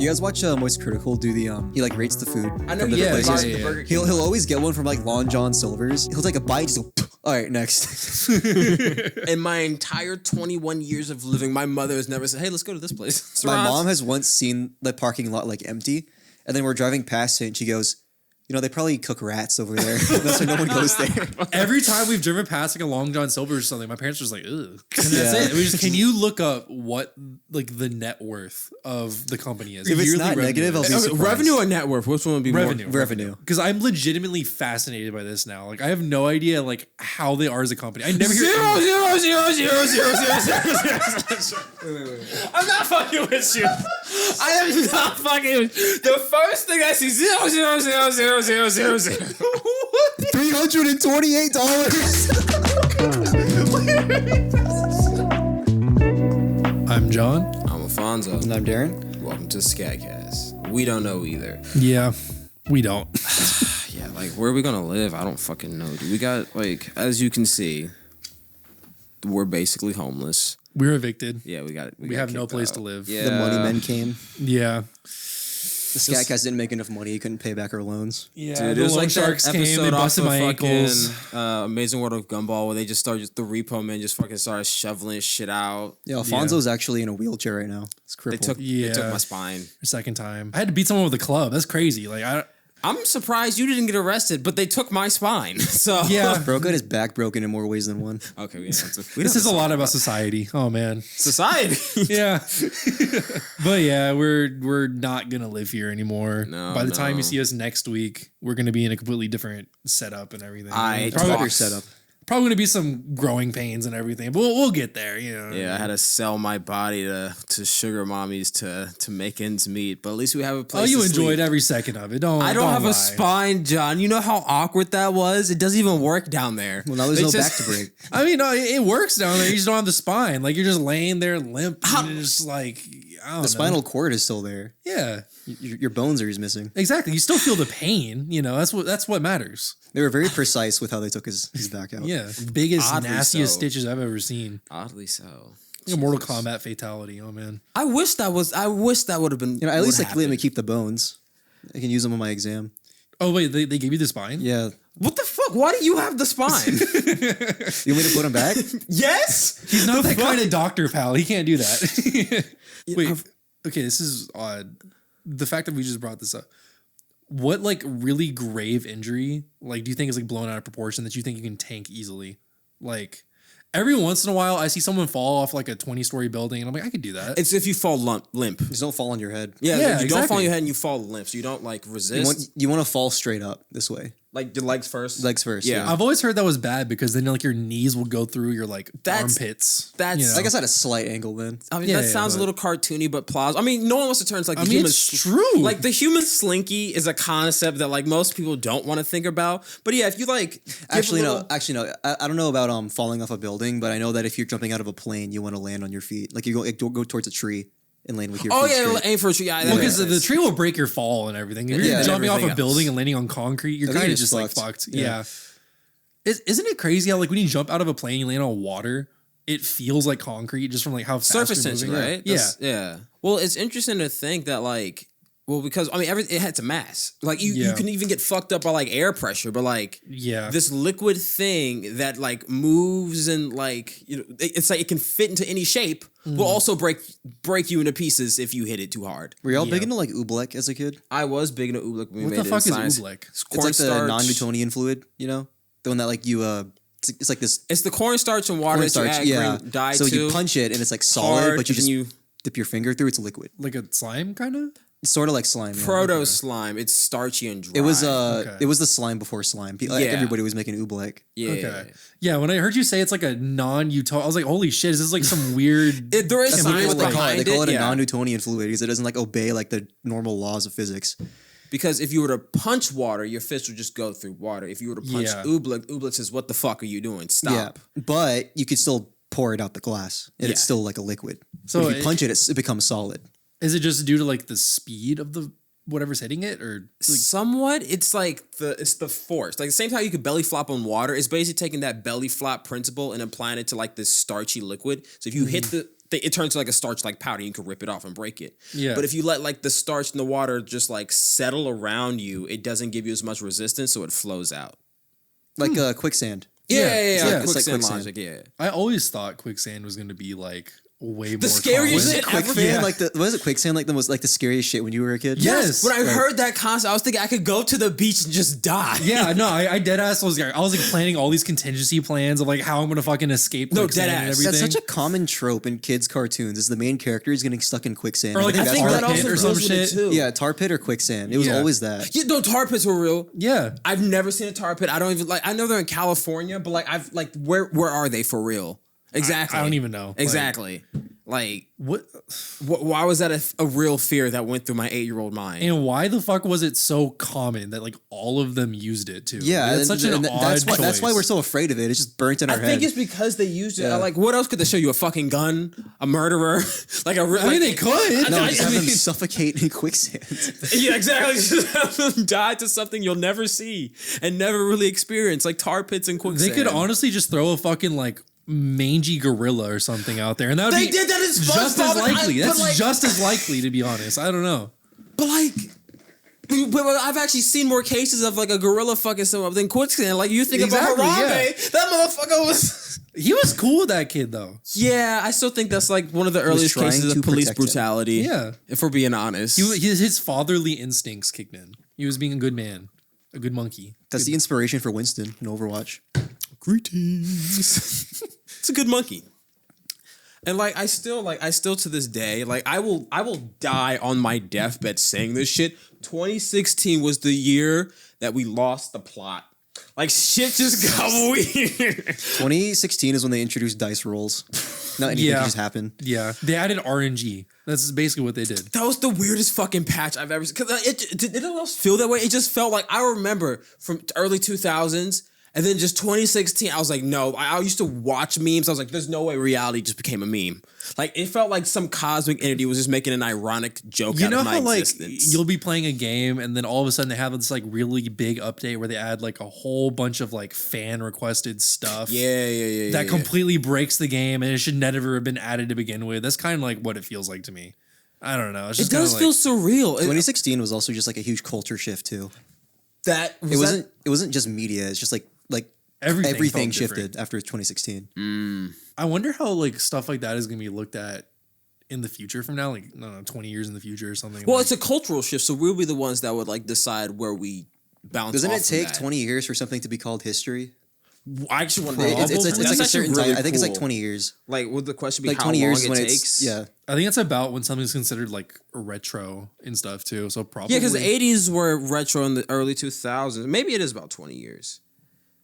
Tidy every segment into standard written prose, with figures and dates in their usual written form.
You guys watch Moist Critical do the he like rates the food. I know. From Yeah, places? the Burger King. He'll always get one from like Long John Silver's. He'll take a bite, just go. All right, next. In my entire 21 years of living, my mother has never said, "Hey, let's go to this place." My mom has once seen the parking lot like empty, and then we're driving past it, and she goes, "You know, they probably cook rats over there. That's why no one goes there." Every time we've driven past like a Long John Silver or something, my parents are just like, ugh. And that's it. We just, can you look up what like the net worth of the company is? If it's Yearly not revenue negative, I'll be surprised. Revenue or net worth? Which one would be Revenue. more? Revenue. Because I'm legitimately fascinated by this now. Like I have no idea like how they are as a company. I never hear Wait. I'm not fucking with you. I am not fucking with you. The first thing I see, 0. $328. I'm John. I'm Alphonso. And I'm Darren. Welcome to Scat Cast. We don't know either. Yeah, we don't. Yeah, like where are we gonna live? I don't fucking know. Dude. We got like, as you can see, we're basically homeless. We're evicted. Yeah, we got it. We have no place to live. Yeah. The money men came. Yeah. The Scat Cast didn't make enough money. He couldn't pay back our loans. Yeah. Dude, The it was loan like sharks that came. They episode busted off my of ankles. Amazing World of Gumball where they just started, the repo men just fucking started shoveling shit out. Yeah, Alfonso's actually in a wheelchair right now. It's They crippled. took my spine. Second time. I had to beat someone with a club. That's crazy. Like I'm surprised you didn't get arrested, but they took my spine. So yeah. Bro got his back broken in more ways than one. Okay, This is a lot about society. Oh man. society. Yeah. But yeah, we're not gonna live here anymore. No, By the time no. you see us next week, we're gonna be in a completely different setup and everything. I probably, talked- setup. probably gonna be some growing pains and everything, but we'll get there. You know. Yeah, I had to sell my body to sugar mommies to make ends meet, but at least we have a place. Oh, you to enjoyed sleep. every second of it. I don't have lie. a spine, John. You know how awkward that was? It doesn't even work down there. Well, now there's They no just- back to break. I mean, no, it works down there. You just don't have the spine. Like you're just laying there limp. And it's just like I don't know. The spinal cord is still there. Yeah, Your bones are just missing. exactly. You still feel the pain. You know, that's what matters. They were very precise with how they took his back out. Yeah, biggest, Oddly nastiest so. stitches I've ever seen. Oddly so. Like a Mortal Kombat fatality. Oh man. I wish that would have been. You know, at least what like let me happened. keep the bones. I can use them on my exam. Oh wait, they gave you the spine? Yeah. What the fuck? Why do you have the spine? You want me to put them back? Yes. He's not that fuck? kind of doctor, pal. He can't do that. Wait. Okay, this is odd. The fact that we just brought this up. What like really grave injury like do you think is like blown out of proportion that you think you can tank easily? Like every once in a while I see someone fall off like a 20-story building and I'm like, I could do that. It's if you fall limp. Just don't fall on your head. Yeah, Yeah, you don't fall exactly. on your head and you fall limp. So you don't like resist. You want to fall straight up this way. Like your legs first. Legs first. Yeah. Yeah. I've always heard that was bad because then like your knees will go through your like armpits. that's- you know? I guess I had a slight angle then. I mean, Yeah, that yeah, sounds a but- little cartoony, but plausible. I mean, no one wants to turn into like the I mean, human. it's true. Like the human slinky is a concept that like most people don't want to think about. But yeah, if you like, give Actually, a little- no. I don't know about falling off a building, but I know that if you're jumping out of a plane, you want to land on your feet. Like you go towards a tree and land with your Oh feet yeah, straight. aim for a tree. Yeah, Well, that because makes the sense. tree will break your fall and everything. If you're Yeah, jumping off a everything building else. and landing on concrete, you're I think kind you're of just like fucked. fucked. Yeah. Yeah. Isn't it crazy how like when you jump out of a plane, you land on water, it feels like concrete just from like how fast surface you're tension, moving. right? Yeah. Yeah. Well, it's interesting to think that like, well, because I mean, it had to mass. Like you Yeah. can even get fucked up by like air pressure, but like Yeah. this liquid thing that like moves and like it's like it can fit into any shape. Will also break you into pieces if you hit it too hard. Were y'all big Yeah. into like oobleck as a kid? I was big into oobleck. When we What made the it in fuck is science. oobleck? It's Corn like the starch. non-Newtonian fluid, you know, the one that like you it's like this It's the cornstarch and water that you cornstarch. add Yeah. green dye So to. you punch it and it's like solid, hard, but you and just you dip your finger through. It's liquid. Like a slime kind of? It's sort of like slime. Yeah. proto slime. It's starchy and dry. It was Okay. it was the slime before slime. Like, Yeah. everybody was making oobleck. yeah. Okay. Yeah, when I heard you say it's like a non-Utah, I was like, holy shit, is this like some weird There is That's science what they call it. behind They call it a yeah. non-Newtonian fluid because it doesn't like obey like the normal laws of physics. Because if you were to punch water, your fist would just go through water. If you were to punch Yeah. oobleck says, "What the fuck are you doing? Stop." Yeah, but you could still pour it out the glass, and it's Yeah. still like a liquid. So So if you it- punch it, it becomes solid. Is it just due to like the speed of the whatever's hitting it or like, Somewhat, it's like it's the force. Like the same time you could belly flop on water, it's basically taking that belly flop principle and applying it to like this starchy liquid. So if you hit the it turns to like a starch like powder. You can rip it off and break it. Yeah. But if you let like the starch in the water just like settle around you, it doesn't give you as much resistance, so it flows out. Like quicksand. Yeah. It's like Quicksand quicksand. logic. Yeah. I always thought quicksand was going to be like way more scariest common. shit Quicksand, ever. like was it quicksand like the most like the scariest shit when you were a kid? Yes. When I heard that concept, I was thinking I could go to the beach and just die. Yeah, no, I dead ass was like planning all these contingency plans of like how I'm gonna fucking escape quicksand and deadass. everything. That's such a common trope in kids' cartoons. Is the main character is getting stuck in quicksand. Or like I a think think that's tar that pit also or some goes with it shit. too. yeah, tar pit or quicksand. It was Yeah. always that. Yeah, no, tar pits were real. Yeah. I've never seen a tar pit. I don't even like. I know they're in California, but like I've like where are they for real? Exactly. I don't even know. Exactly. Like What why was that a real fear that went through my 8-year-old mind? and why the fuck was it so common that like all of them used it too? Yeah, that's such an odd that's why, choice. that's why we're so afraid of it. It's just burnt in our I head. think it's because they used it. Yeah. Like, what else could they show you? A fucking gun, a murderer, like a. I mean, they could. no, I just have them mean- suffocate in quicksand. Yeah, exactly. Just have them die to something you'll never see and never really experience, like tar pits and quicksand. They could honestly just throw a fucking like mangy gorilla or something out there, and that would They be did that in just SpongeBob, as likely. but That's like- just as likely, to be honest. I don't know. But like, but I've actually seen more cases of like a gorilla fucking someone up than quicksand. Like you think Exactly, about Harambe, yeah. that motherfucker was. He was cool with that kid though. Yeah, I still think that's like one of the earliest trying cases to of police protect him. brutality. Yeah. if we're being honest. His fatherly instincts kicked in. He was being a good man, a good monkey. That's the inspiration for Winston in Overwatch. Greetings. It's a good monkey. And like I still to this day, like I will die on my deathbed saying this shit. 2016 was the year that we lost the plot. Like shit just got weird. 2016 is when they introduced dice rolls. Not anything Yeah. just happened. Yeah, they added RNG. That's basically what they did. That was the weirdest fucking patch I've ever seen. Because did it else feel that way? It just felt like I remember from early 2000s. And then just 2016, I was like, no. I used to watch memes. I was like, there's no way reality just became a meme. Like, it felt like some cosmic entity was just making an ironic joke You out know of my how like existence. you'll be playing a game and then all of a sudden they have this like really big update where they add like a whole bunch of like fan requested stuff. Yeah. That completely breaks the game and it should never have been added to begin with. That's kind of like what it feels like to me. I don't know. It's It just does kinda feel like, surreal. 2016 was also just like a huge culture shift too. It It wasn't just media. It's just like felt everything different. shifted after 2016. I wonder how like stuff like that is going to be looked at in the future from now, like I don't know, 20 years in the future or something. Well, like, it's a cultural shift, so we'll be the ones that would like decide where we bounce. Doesn't off it from take that. 20 years for something to be called history? I actually want to know. It's That's like a actually certain really time. I think it's like cool. 20 years. Like, would the question be Like how 20 long years is it when takes? it's yeah. I think it's about when something's considered like retro and stuff too. So probably Yeah, because the 80s were retro in the early 2000s. Maybe it is about 20 years.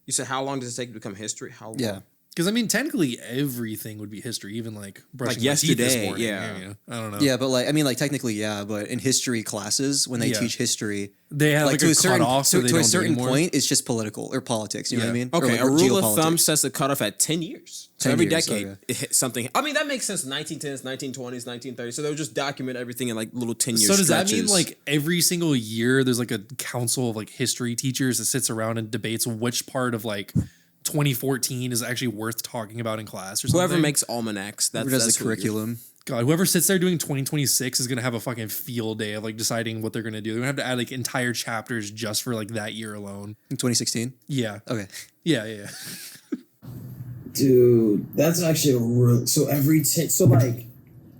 You said how long does it take to become history? How long? Yeah. Because I mean, technically everything would be history, even like brushing Like my teeth this yesterday, morning. yeah. You know? I don't know. Yeah, but like I mean like technically yeah, but in history classes when they Yeah. teach history, They have like to a a certain cutoff, so they to don't a do certain anymore. point it's just political or politics, you know what I Yeah. mean? Or, Okay, like, a or rule of geopolitics. thumb sets the cutoff at 10 years. So 10 every years, decade, okay. it hit something. I mean, that makes sense. 1910s, 1920s, 1930s. So they would just document everything in like little 10-year So does that mean stretches. like every single year there's like a council of like history teachers that sits around and debates which part of like 2014 is actually worth talking about in class or something? whoever makes almanacs, Who does that's the who you're- curriculum? God, whoever sits there doing 2026 is gonna have a fucking field day of like deciding what they're gonna do. They're gonna have to add like entire chapters just for like that year alone. In 2016? Yeah. Okay. Yeah. Dude, that's actually a real. So every so like,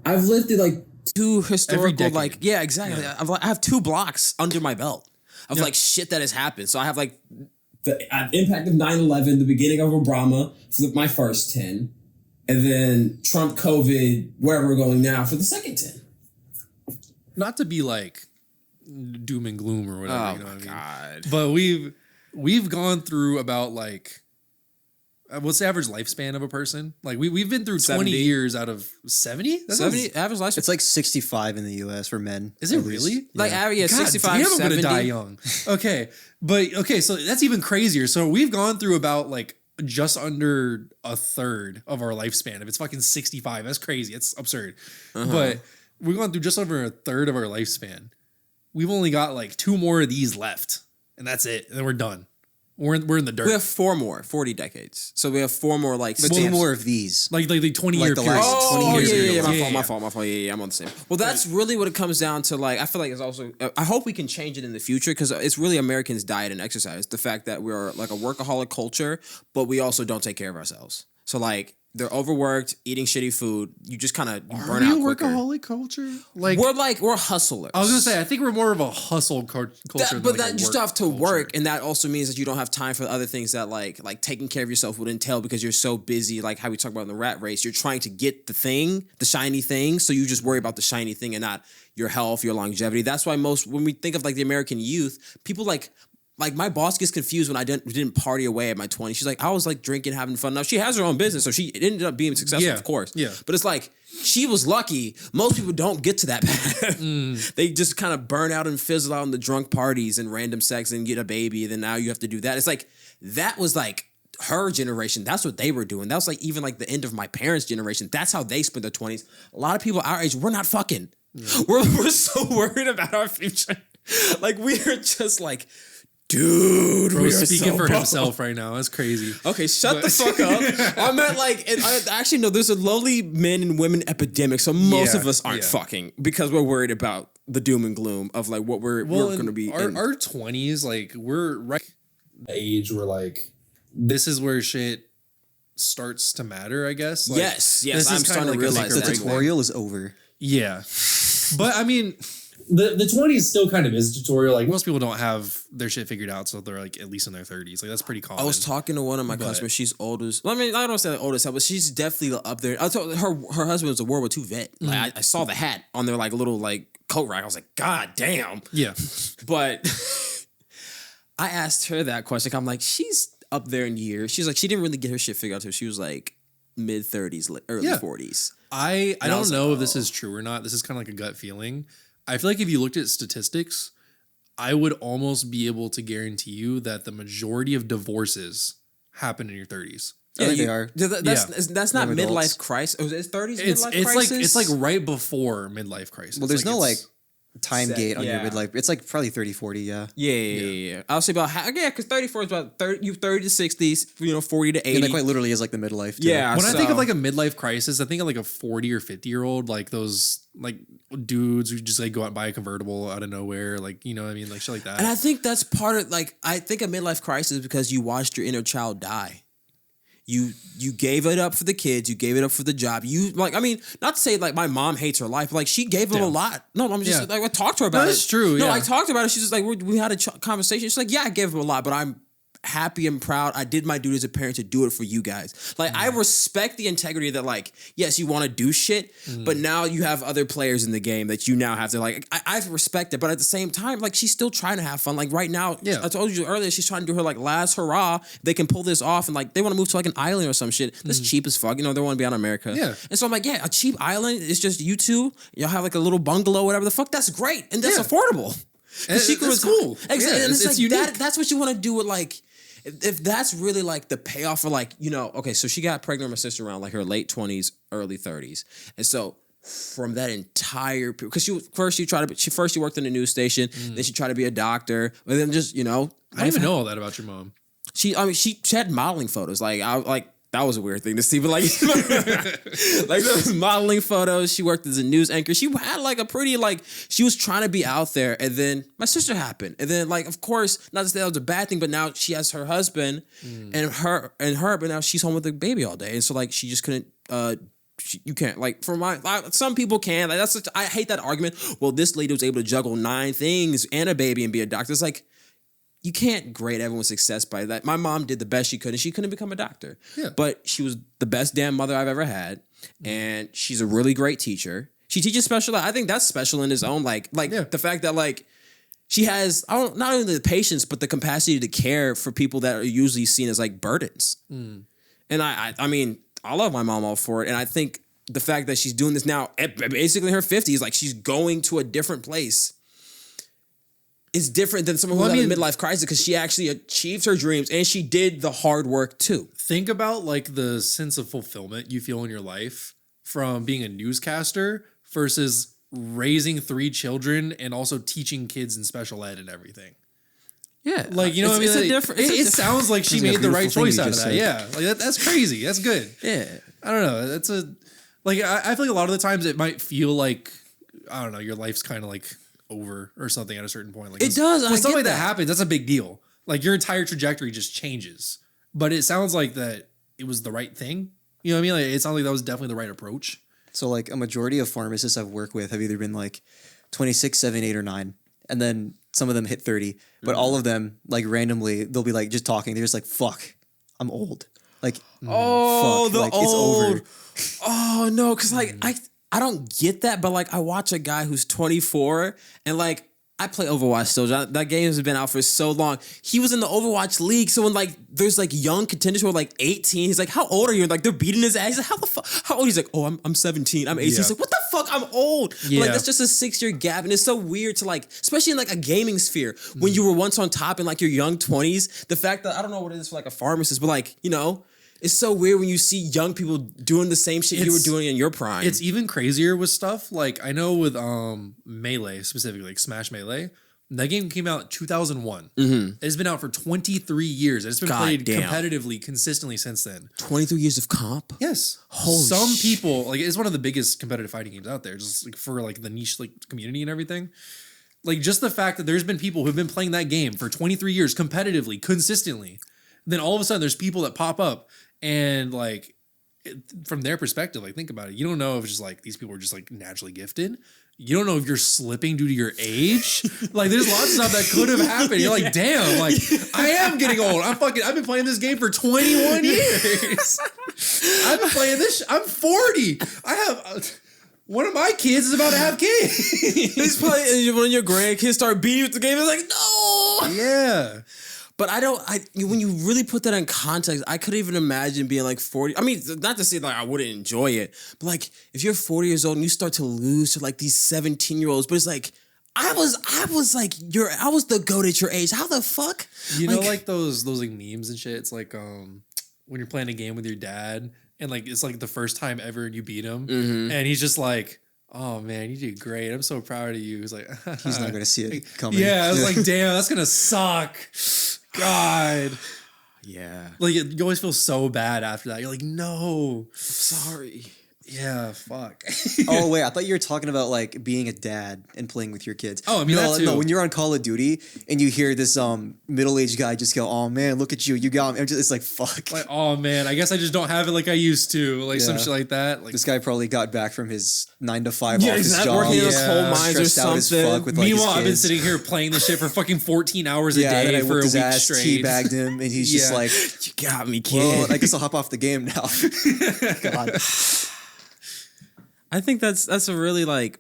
I've lived through like Two historical, decade. like, yeah, exactly. I have 2 blocks under my belt of like shit that has happened. So I have like the impact of 9/11, the beginning of Obama for my first 10, and then Trump, COVID, wherever we're going now for the second 10. Not to be like doom and gloom or whatever. Oh you know my what I mean? God. But we've gone through about like what's the average lifespan of a person? Like we've been through 20 70. years out of 70. That sounds- 70 average lifespan. It's like 65 in the US for men. Is it at least. really? like yeah, God 65, damn, I'm 70. gonna die young. Okay, but okay, so that's even crazier. So we've gone through about like just under a third of our lifespan. If it's fucking 65, that's crazy. It's absurd. But we've gone through just over a third of our lifespan. We've only got like 2 more of these left, and that's it. And then we're done. We're in the dirt. We have 40 decades. So we have 4 more like But 2 more of these. like the 20-year the period. last 20 years ago. My fault. Yeah, I'm on the same. Well, that's really what it comes down to. Like, I feel like it's also. I hope we can change it in the future because it's really Americans' diet and exercise. The fact that we're like a workaholic culture, but we also don't take care of ourselves. So like. They're overworked, eating shitty food. You just kind of burn out quicker. Workaholic culture? Like we're hustlers. I was gonna say, I think we're more of a hustle culture. But that you still have to work, and that also means that you don't have time for other things that like taking care of yourself would entail because you're so busy. Like how we talk about in the rat race, you're trying to get the shiny thing, so you just worry about the shiny thing and not your health, your longevity. That's why when we think of like the American youth, people like my boss gets confused when I didn't party away at my 20s. She's like, I was like drinking, having fun. Now she has her own business, so she ended up being successful, of course. Yeah. But it's like she was lucky. Most people don't get to that path. They just kind of burn out and fizzle out in the drunk parties and random sex and get a baby. And then now you have to do that. It's like that was like her generation. That's what they were doing. That was like even like the end of my parents' generation. That's how they spent their 20s. A lot of people our age, we're not fucking. We're so worried about our future. Like we are just like. Dude, Bro, we are speaking so for bummed. himself right now. That's crazy. Okay, shut the fuck up. I meant like, I actually no. There's a lowly men and women epidemic, so most of us aren't fucking because we're worried about the doom and gloom of like what we're going to be. Our 20s, like we're right age where like this is where shit starts to matter. I guess. Like, yes. this I'm is starting to like realize The that. tutorial is over. Yeah, but I mean. The 20s still kind of is a tutorial. Like Most people don't have their shit figured out, so they're like at least in their 30s. Like that's pretty common. I was talking to one of my customers. She's old as. I mean, I don't say old as hell, but she's definitely up there. I told her husband was a World War II vet. Like I saw the hat on their like little like coat rack. I was like, God damn. Yeah, But I asked her that question. I'm like, she's up there in years. She's like, she didn't really get her shit figured out until she was like mid 30s, early 40s. I don't was know like, if this is true or not. This is kind of like a gut feeling. I feel like if you looked at statistics, I would almost be able to guarantee you that the majority of divorces happen in your 30s. I think they are. That's not Young midlife adults. crisis. Oh, it's 30s It's midlife crisis? it's like right before midlife crisis. Well, there's no like it's- time Set, gate on your yeah. midlife. It's like probably 30, 40, yeah. Yeah. I'll say about because 34 is about 30 to 60s, 40 to 80. And that quite literally is like the midlife. Too. Yeah. when I think of like a midlife crisis, I think of like a 40 or 50-year-old, like those like dudes who just like go out and buy a convertible out of nowhere, like you know what I mean, like shit like that. And I think that's part of like I think a midlife crisis because you watched your inner child die. You gave it up for the kids. You gave it up for the job. You like, I mean, not to say like my mom hates her life. But, like she gave them a lot. No, I'm just like I talked to her about it. That's true. No, yeah. I talked about it. She's just like we had a conversation. She's like, yeah, I gave them a lot, but I'm happy and proud. I did my duty as a parent to do it for you guys. Like I respect the integrity that like yes, you want to do shit, but now you have other players in the game that you now have to like. I respect it, but at the same time, like she's still trying to have fun. Like right now, I told you earlier, she's trying to do her like last hurrah. They can pull this off, and like they want to move to like an island or some shit. That's cheap as fuck. They want to be out of America. Yeah. And so I'm like, yeah, a cheap island. It's just you two. Y'all have like a little bungalow, whatever the fuck. That's great, and that's affordable. And it's cool. Exactly. Yeah, and it's like unique. that's what you want to do with like. If that's really like the payoff for like, okay, so she got pregnant with my sister around like her late 20s, early 30s. And so from that entire period, because she worked in a news station, then she tried to be a doctor, and then just, I didn't even know all that about your mom. she had modeling photos. That was a weird thing to see, but like, like those modeling photos. She worked as a news anchor. She had like a pretty she was trying to be out there, and then my sister happened, and then like of course not to say that was a bad thing, but now she has her husband and her, but now she's home with the baby all day, and so like she just couldn't. You can't like some people can like I hate that argument. Well, this lady was able to juggle 9 things and a baby and be a doctor. It's like. You can't grade everyone's success by that. My mom did the best she could, and she couldn't become a doctor. Yeah. But she was the best damn mother I've ever had, and she's a really great teacher. She teaches special ed. I think that's special in its own. The fact that like she has not only the patience but the capacity to care for people that are usually seen as like burdens. And I mean, I love my mom all for it, and I think the fact that she's doing this now, basically in her 50s, like she's going to a different place. Is different than someone who's in a midlife crisis because she actually achieved her dreams and she did the hard work too. Think about like the sense of fulfillment you feel in your life from being a newscaster versus raising 3 children and also teaching kids in special ed and everything. Yeah, Like, you know what I mean? It's a Like, different. it sounds like she It's like a made the right beautiful thing choice you out of just that. said. Yeah, like that's crazy. That's good. Yeah. I don't know. That's I feel like a lot of the times it might feel like, I don't know, your life's kind of like over or something at a certain point. Like It does. When I something get like that that. happens, that's a big deal. Like your entire trajectory just changes. But it sounds like that it was the right thing. You know what I mean? Like it sounds like that was definitely the right approach. So like a majority of pharmacists I've worked with have either been like 26, 7, 8, or 9. And then some of them hit 30. But all of them, like randomly, they'll be like just talking. They're just like, fuck, I'm old. Like, Oh, fuck, the like, old. it's over. Oh no, because like I don't get that, but like I watch a guy who's 24 and like I play Overwatch still. That game has been out for so long. He was in the Overwatch league, so when like there's like young contenders who are like 18, he's like, "How old are you?" And like they're beating his ass. He's like, "How the fuck? How old?" He's like, "Oh, I'm 17. I'm 18." Yeah. He's like, "What the fuck? I'm old." But, Yeah. like that's just a 6-year gap, and it's so weird to like, especially in like a gaming sphere when you were once on top in like your young 20s. The fact that I don't know what it is for like a pharmacist, but like you know. It's so weird when you see young people doing the same shit you were doing in your prime. It's even crazier with stuff like I know with Melee specifically, like Smash Melee. That game came out in 2001. It's been out for 23 years. And it's been God played damn. competitively, consistently since then. 23 years of comp. Yes. Holy Some people, like it's one of the biggest competitive fighting games out there, just like for like the niche like community and everything. Like just the fact that there's been people who've been playing that game for 23 years competitively, consistently. Then all of a sudden there's people that pop up and like from their perspective, like think about it. You don't know if it's just like these people are just like naturally gifted. You don't know if you're slipping due to your age. Like there's lots of stuff that could have happened. You're like, damn, like I am getting old. I've been playing this game for 21 years. I've been playing this. I'm 40. I have one of my kids is about to have kids. He's playing when your grandkids start beating you with the game. It's like, no. Yeah. But when you really put that in context, I couldn't even imagine being like 40. I mean, not to say like I wouldn't enjoy it, but like if you're 40 years old and you start to lose to like these 17-year-olds, but it's like, I was the goat at your age. How the fuck? You know, like those like memes and shit. It's like when you're playing a game with your dad and like it's like the first time ever and you beat him, and he's just like, "Oh man, you did great. I'm so proud of you." He's like, He's not going to see it coming. Yeah, I was like, damn, that's gonna suck. God. Yeah. Like you always feel so bad after that. You're like, no. Sorry. Yeah, fuck. Oh wait, I thought you were talking about like being a dad and playing with your kids. Oh, I mean, that too. No, when you're on Call of Duty and you hear this middle-aged guy just go, "Oh man, look at you, you got him." It's like fuck. Like, oh man, I guess I just don't have it like I used to. Like some Yeah. shit like that. Like This guy probably got back from his 9 to 5 Yeah, office exactly. job. Working in the Yeah. coal mines or stressed out as something. fuck with like his meanwhile, I've been kids. sitting here playing this shit for fucking 14 hours a Yeah, day then I for a whipped his week ass, straight. teabagged him, and he's just Yeah. like, You got me, kid. "Well, I guess I'll hop off the game now." God. I think that's a really like,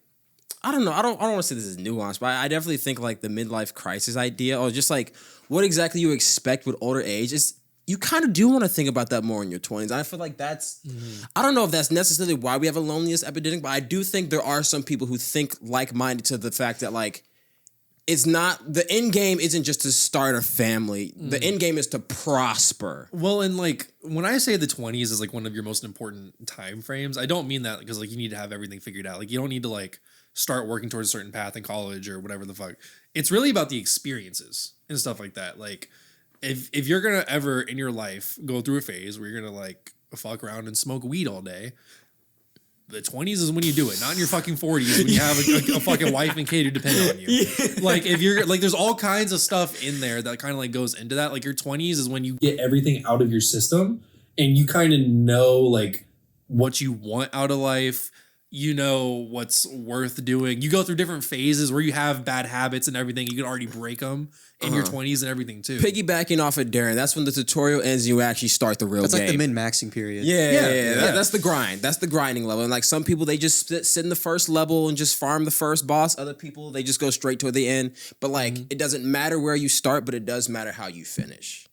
I don't know. I don't want to say this is nuanced, but I definitely think like the midlife crisis idea, or just like what exactly you expect with older age, is you kind of do want to think about that more in your 20s. I feel like that's, I don't know if that's necessarily why we have a loneliness epidemic, but I do think there are some people who think like-minded to the fact that like, it's not, the end game isn't just to start a family. The end game is to prosper. Well, and like when I say the 20s is like one of your most important time frames, I don't mean that because like you need to have everything figured out. Like you don't need to like start working towards a certain path in college or whatever the fuck. It's really about the experiences and stuff like that. Like if you're gonna ever in your life go through a phase where you're gonna like fuck around and smoke weed all day, the 20s is when you do it, not in your fucking 40s when you have a fucking wife and kid who depend on you. Yeah. Like if you're like, there's all kinds of stuff in there that kind of like goes into that. Like your 20s is when you get everything out of your system and you kind of know like what you want out of life. You know what's worth doing. You go through different phases where you have bad habits and everything. You can already break them in your 20s and everything too. Piggybacking off of Darren, that's when the tutorial ends and you actually start the real That's game. like the min-maxing period. Yeah. That's the grind. That's the grinding level. And like some people, they just sit in the first level and just farm the first boss. Other people, they just go straight to the end. But like, it doesn't matter where you start, but it does matter how you finish.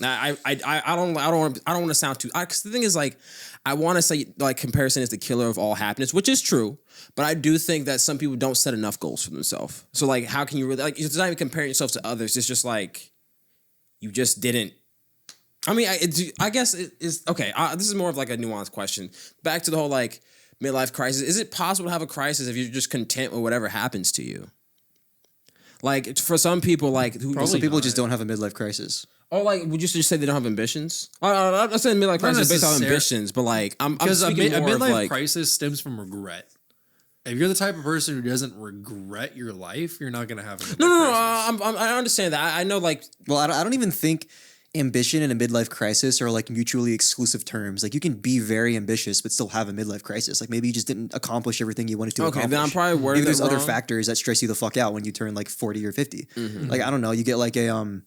Now, I don't want to sound too. Because the thing is, like, I want to say like comparison is the killer of all happiness, which is true. But I do think that some people don't set enough goals for themselves. So like, how can you really like? It's not even comparing yourself to others. It's just like you just didn't. I mean, I guess it is okay. This is more of like a nuanced question. Back to the whole like midlife crisis. Is it possible to have a crisis if you're just content with whatever happens to you? Like for some people, like who Probably Some people not. just don't have a midlife crisis. or like would you just say they don't have ambitions? I'm not saying midlife crisis is based on necessarily. ambitions, but like I'm Because a speaking more of midlife like crisis stems from regret. If you're the type of person who doesn't regret your life, you're not gonna have a midlife crisis. I understand that. I know like Well, I don't even think ambition and a midlife crisis are like mutually exclusive terms. Like you can be very ambitious but still have a midlife crisis. Like maybe you just didn't accomplish everything you wanted to okay, accomplish. then I'm probably wording Maybe there's it other wrong. factors that stress you the fuck out when you turn like 40 or 50. Mm-hmm. Like I don't know, you get like a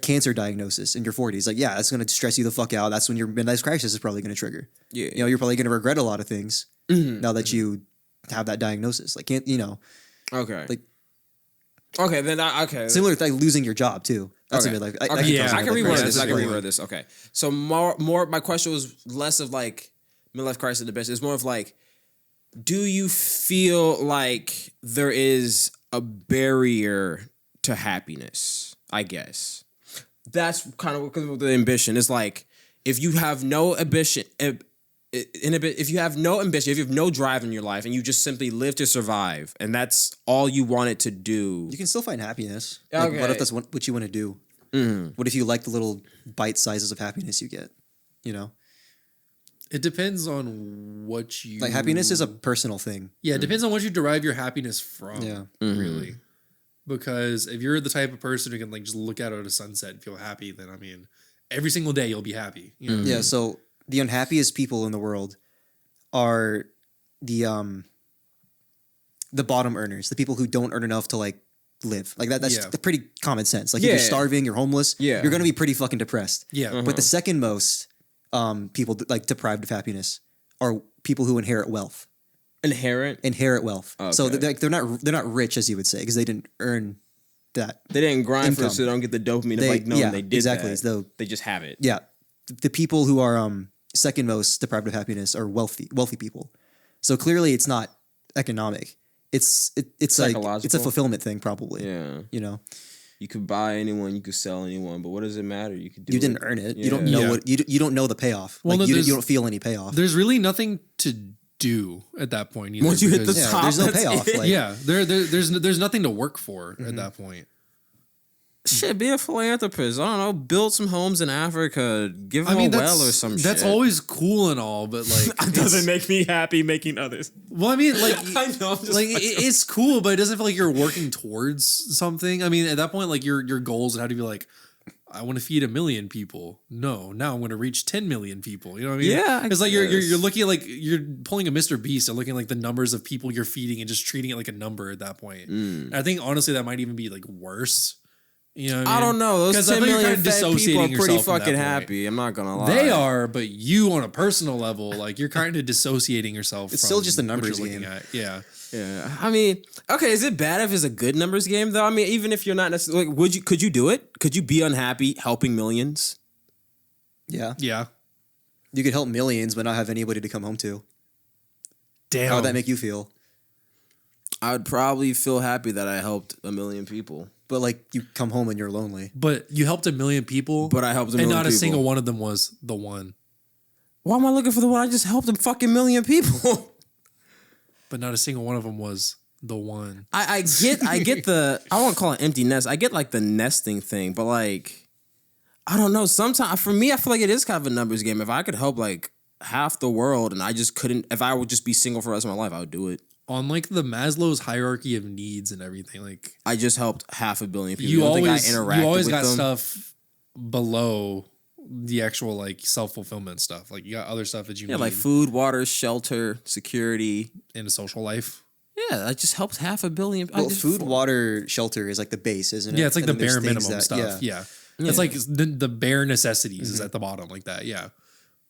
cancer diagnosis in your 40s. Like yeah, that's going to stress you the fuck out. That's when your midlife crisis is probably going to trigger. Yeah. You know, you're probably going to regret a lot of things now that you have that diagnosis. Like can't, you know, Okay. Like- okay, then okay. similar to like losing your job too. That's Okay. a midlife. Okay. Yeah, I can midlife reword crisis. this. I can Yeah. reword this. Okay. So more. My question was less of like midlife crisis. The best. It's more of like, do you feel like there is a barrier to happiness? I guess that's kind of because of the ambition. It's like if you have no ambition. If you have no ambition, if you have no drive in your life, and you just simply live to survive, and that's all you wanted to do, You can still find happiness. Like, Okay. what if that's what you want to do? What if you like the little bite sizes of happiness you get? You know, It depends on what you like happiness is a personal thing. Yeah, it depends on what you derive your happiness from. Yeah. Really. Because if you're the type of person who can like just look out at a sunset and feel happy, then I mean, every single day you'll be happy. You know what I Yeah. mean? So the unhappiest people in the world are the bottom earners, the people who don't earn enough to like live. Like that's Yeah. pretty common sense. Like if Yeah. you're starving, you're homeless, Yeah. you're gonna be pretty fucking depressed. Yeah. But the second most people like deprived of happiness are people who inherit wealth. inherent. So Okay. they're not rich as you would say because they didn't earn that. They didn't grind for it, Income. so they don't get the dopamine of like knowing they did exactly. that. So They just have it. yeah, the people who are second most deprived of happiness are wealthy people. So clearly, it's not economic. It's like it's a Psychological? fulfillment thing, probably. Yeah. You know, You could buy anyone, you could sell anyone, but what does it matter? You could do you it. didn't earn it. You don't Yeah. know Yeah. what you don't know the payoff. Well, Like, no, you there's- don't feel any payoff. There's really nothing to do at that point. Either Once you hit the because- Yeah, top, there's no that's payoff. it. Like, yeah, there's nothing to work for at that point. Shit, be a philanthropist. I don't know. Build some homes in Africa. Give them I mean, a well or some shit. that's always cool and all, but like, It doesn't make me happy making others. well, I mean, like, I know. I'm just like it's cool, but it doesn't feel like you're working towards something. I mean, at that point, like your goals would have to be like, I want to feed 1 million people. No, now I'm going to reach 10 million people. You know what I mean? Yeah, I it's like you're guess. looking at like you're pulling a Mr. Beast and looking at like the numbers of people you're feeding and just treating it like a number at that point. And I think honestly that might even be like worse. You know, what I don't know. Those 'Cause I 10 feel you're million kinda fat people are dissociating pretty yourself from that fucking point. happy. I'm not gonna lie. They are, but you on a personal level, like you're kind of dissociating yourself. It's from still just a what numbers you're looking game. at. Yeah. Yeah. I mean, okay. Is it bad if it's a good numbers game though? I mean, even if you're not necessarily, like, could you do it? Could you be unhappy helping millions? yeah, Yeah. you could help millions, but not have anybody to come home to. Damn. How would that make you feel? I would probably feel happy that I helped 1 million people. But like you come home and you're lonely. But you helped 1 million people. But I helped a and million not a people. single one of them was the one. Why am I looking for the one? I just helped a fucking million people. But not a single one of them was the one. I get the, I won't call it empty nest. I get like the nesting thing, but like, I don't know. Sometimes for me, I feel like it is kind of a numbers game. If I could help like half the world and I just couldn't, if I would just be single for the rest of my life, I would do it. On like the Maslow's hierarchy of needs and everything, like I just helped 500 million people. you don't think I always interacted with got them? stuff below the actual like self-fulfillment stuff. Like you got other stuff that you Yeah, need like food, water, shelter, security. in a social life. Yeah, that just helps 500 million. Well, food, water, shelter is like the base, isn't it? Yeah, it's like And the then there's bare things minimum that- stuff. Yeah. It's like the bare necessities is at the bottom like that. Yeah.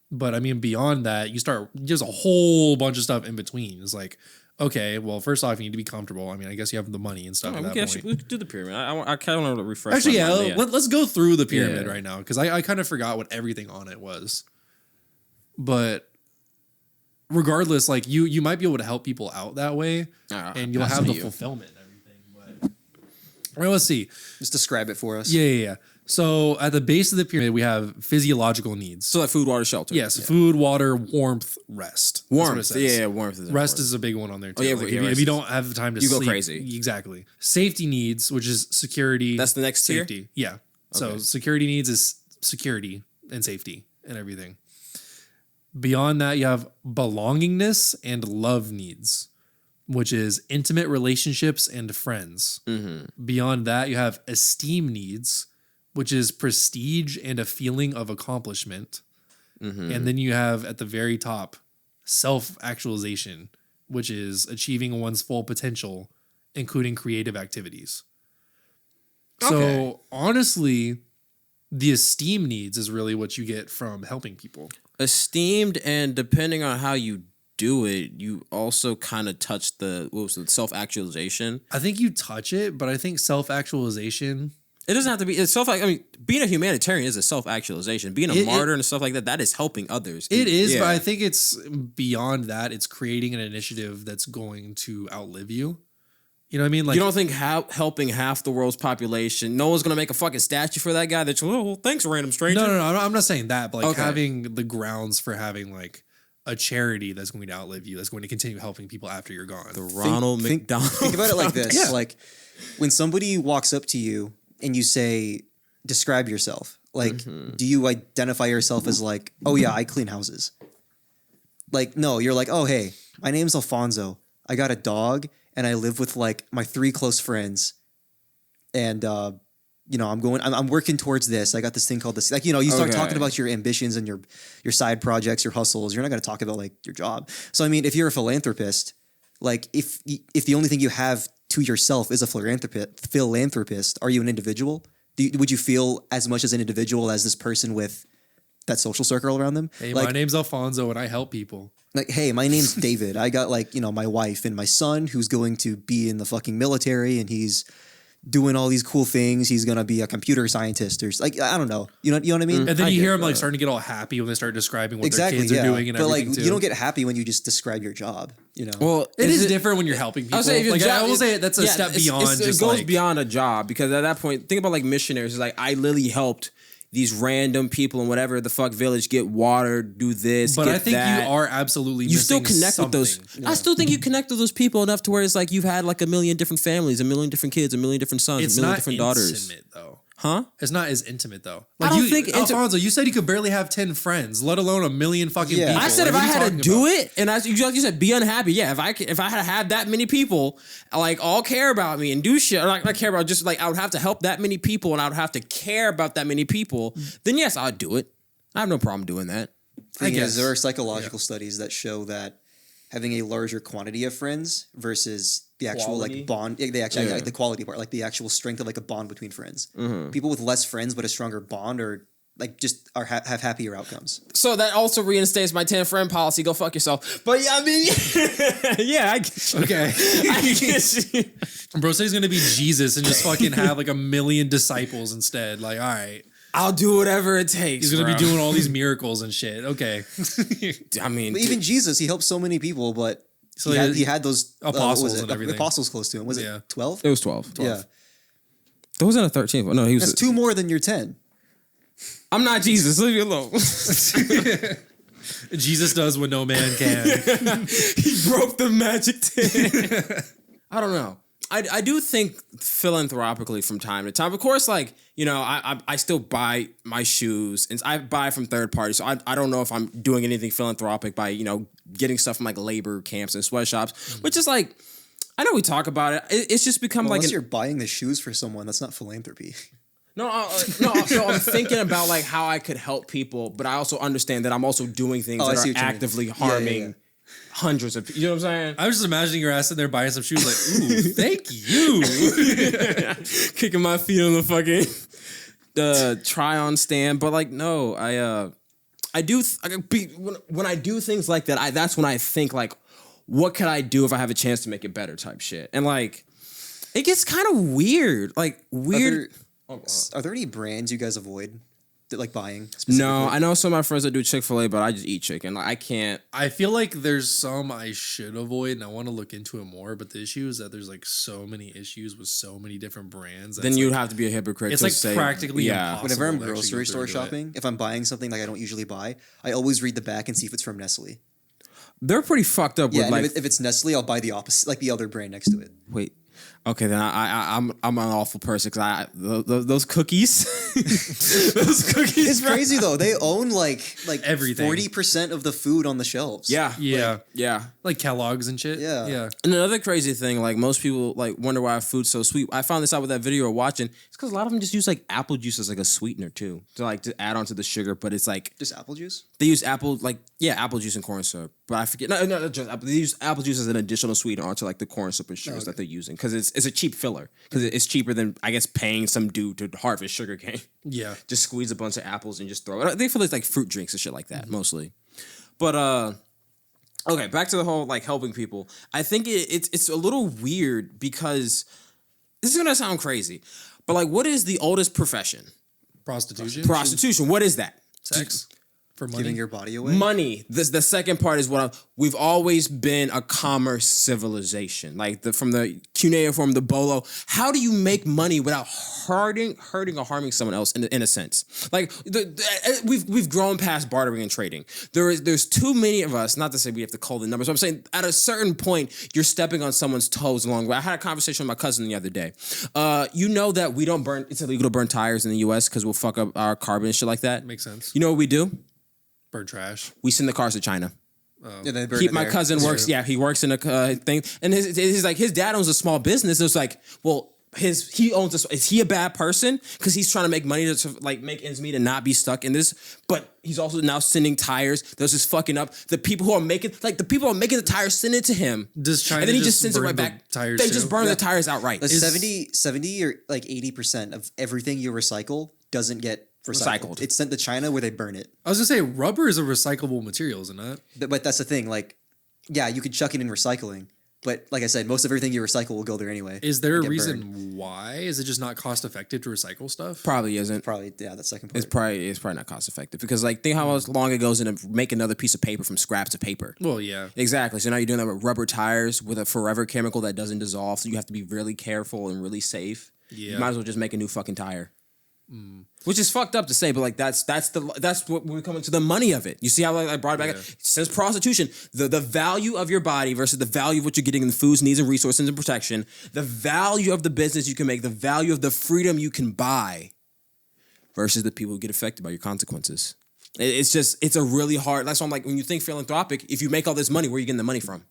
But I mean, beyond that, you start, there's a whole bunch of stuff in between. It's like, okay, well, first off, you need to be comfortable. I mean, I guess you have the money and stuff at that point. we could do the pyramid. I kind of want to refresh. Actually, my yeah, mind, let's go through the pyramid Yeah. right now because I kind of forgot what everything on it was. But regardless, like you might be able to help people out that way, and you'll that's have the you. fulfillment and everything. But well, let's see. Just describe it for us. Yeah. So at the base of the pyramid, we have physiological needs. So like food, water, shelter. Yes, food, water, warmth, rest. That's what it Warmth. says. Yeah, warmth is Rest important. is a big one on there too. yeah, Like, yeah, if rest you don't have the time to you go sleep, crazy. Exactly. Safety needs, which is security. That's the next tier? safety. Yeah. So Okay. security needs is security and safety and everything. Beyond that, you have belongingness and love needs, which is intimate relationships and friends. Beyond that, you have esteem needs, which is prestige and a feeling of accomplishment. And then you have at the very top, self-actualization, which is achieving one's full potential, including creative activities. So Okay. honestly, the esteem needs is really what you get from helping people. Esteemed, and depending on how you do it, you also kind of touch the self-actualization. I think you touch it, but I think self-actualization. It doesn't have to be. It's self. I mean, being a humanitarian is a self-actualization. Being a martyr and stuff like that, that is helping others. It is, Yeah. but I think it's beyond that. It's creating an initiative that's going to outlive you. You know what I mean? Like, you don't think helping half the world's population, no one's gonna make a fucking statue for that guy? That's well, thanks, random stranger. no, I'm not saying that, but like Okay. having the grounds for having like a charity that's going to outlive you, that's going to continue helping people after you're gone. The Ronald McDonald. Think about it like this. Yeah. Like when somebody walks up to you and you say, describe yourself. Like, do you identify yourself as like, oh yeah, I clean houses? Like, no, you're like, oh, hey, my name's Alphonso. I got a dog and I live with like my 3 close friends. And, you know, I'm working towards this. I got this thing called this, like, you know, you start Okay. talking about your ambitions and your side projects, your hustles. You're not going to talk about like your job. So, I mean, if you're a philanthropist, like if the only thing you have to yourself is a philanthropist, are you an individual? Would you feel as much as an individual as this person with that social circle around them? Hey, Like, my name's Alfonso and I help people. like, hey, my name's David. I got like, you know, my wife and my son who's going to be in the fucking military and he's doing all these cool things. He's going to be a computer scientist or like, I don't know. You know what I mean? And then I you get hear them like that. starting to get all happy when they start describing what Exactly. their kids Yeah. are doing and but like, everything too. you don't get happy when you just describe your job, you know? Well, It is different when you're helping people. I'll say if your Like, job I will is- say that's a yeah, step it's- beyond it just goes like beyond a job, because at that point, think about like missionaries. It's like I literally helped these random people in whatever the fuck village get water, do this. But get I think that. you are absolutely You still missing connect with those. something. I still think you connect with those people enough to where it's like you've had like a million different families, a million different kids, a million different sons, It's a million not different daughters. intimate though. Huh? It's not as intimate though. I Like don't you, think Alfonso, you said you could barely have 10 friends, let alone a million fucking Yeah. people. I said Like, if what I are you had to talking do about? it, and you said be unhappy. Yeah, if I had to have that many people, like all care about me and do shit, or like not care about, just like I would have to help that many people, and I would have to care about that many people. Then yes, I'd do it. I have no problem doing that. Thing guess. is, there are psychological studies that show that having a larger quantity of friends versus the actual Quality? like bond, the actual Yeah. like the quality part, like the actual strength of like a bond between friends. Mm-hmm. People with less friends but a stronger bond are like just have happier outcomes. So that also reinstates my 10 friend policy. Go fuck yourself. But yeah, I mean, yeah, I get you. Okay. I get you. Bro said he's gonna be Jesus and just fucking have like a million disciples instead. Like, all right. I'll do whatever it takes. He's gonna bro. be doing all these miracles and shit. Okay. I mean, But even Jesus, he helped so many people, but So he had those what was apostles it? and everything. Apostles close to him. Was Yeah. it 12? it was 12. Yeah, There wasn't a 13th one. No, he was. that's 2 more than your 10. I'm not Jesus. Leave me alone. Jesus does what no man can. He broke the magic 10. I don't know. I do think philanthropically from time to time. Of course, like, you know, I still buy my shoes and I buy from third parties. So I don't know if I'm doing anything philanthropic by, you know, getting stuff from like labor camps and sweatshops, which is like, I know we talk about it. It's just become like Unless you're buying the shoes for someone, that's not philanthropy. no. So I'm thinking about like how I could help people, but I also understand that I'm also doing things Oh, I that see are what you mean. actively Yeah, harming hundreds of people. You know what I'm saying? I was just imagining your ass sitting there buying some shoes, like, ooh, thank you. Kicking my feet on the fucking try on stand, but like no, I do when I do things like that, that's when I think like, what could I do if I have a chance to make it better type shit, and like it gets kind of weird, like weird. Are there any brands you guys avoid? like buying? No, I know some of my friends that do Chick-fil-A, but I just eat chicken. Like, I can't. I feel like there's some I should avoid, and I want to look into it more. But the issue is that there's like so many issues with so many different brands. Then you'd have to be a hypocrite. It's to like say, practically impossible. Whenever I'm to actually grocery go store through it. shopping, if I'm buying something like I don't usually buy, I always read the back and see if it's from Nestle. They're pretty fucked up Yeah, with and like. if it's Nestle, I'll buy the opposite, like the other brand next to it. Wait. Okay, then I'm an awful person because those cookies, those cookies. It's crazy though. They own like Everything. 40% of the food on the shelves. Yeah, Yeah, yeah. like Kellogg's and shit. Yeah. yeah. And another crazy thing, like most people like wonder why food's so sweet. I found this out with that video we're watching. It's because a lot of them just use like apple juice as like a sweetener too, to add on to the sugar. But it's like Just apple juice? they use apple juice and corn syrup. But I forget. No, not just apple. They use apple juice as an additional sweetener onto like the corn syrup and sugars that they're using because it's a cheap filler. Because it's cheaper than I guess paying some dude to harvest sugar cane. Yeah. Just squeeze a bunch of apples and just throw it. They feel it's like fruit drinks and shit like that mostly. But okay, back to the whole like helping people. I think it's a little weird because this is gonna sound crazy, but like, what is the oldest profession? Prostitution. Prostitution. What is that? Sex. For money. Giving your body away? Money. The second part is we've always been a commerce civilization. Like from the cuneiform, the bolo. How do you make money without hurting or harming someone else in a sense? Like we've grown past bartering and trading. There's too many of us. Not to say we have to call the numbers, but I'm saying at a certain point you're stepping on someone's toes along the way. I had a conversation with my cousin the other day. You know that we don't burn. It's illegal to burn tires in the U.S. because we'll fuck up our carbon and shit like that. Makes sense. You know what we do? Burn trash. We send the cars to China. Yeah, they burn it My there. cousin works. Yeah, he works in a thing, and he's like his dad owns a small business. It's like, well, he owns this. Is he a bad person because he's trying to make money to like make ends meet and not be stuck in this? But he's also now sending tires. There's just fucking up the people who are making the tires send it to him. Does China and then he just just sends it burn right the back. tires They too? just burn the tires outright. The 70 or like 80% of everything you recycle doesn't get recycled. It's sent to China where they burn it. I was gonna say rubber is a recyclable material, isn't it? But that's the thing. Like, yeah, you could chuck it in recycling. But like I said, most of everything you recycle will go there anyway. Is there a and get reason burned. why? Is it just not cost effective to recycle stuff? Probably isn't. Probably, yeah, that second part. It's probably not cost effective because like think how long it goes in to make another piece of paper from scraps of paper. Well, yeah. Exactly. So now you're doing that with rubber tires with a forever chemical that doesn't dissolve. So you have to be really careful and really safe. Yeah. You might as well just make a new fucking tire. Which is fucked up to say, but like that's what we're coming to the money of it. You see how I brought it back? Yeah. Since prostitution, the value of your body versus the value of what you're getting in the foods, needs, and resources and protection, the value of the business you can make, the value of the freedom you can buy versus the people who get affected by your consequences. It's a really hard. That's why I'm like, when you think philanthropic, if you make all this money, where are you getting the money from?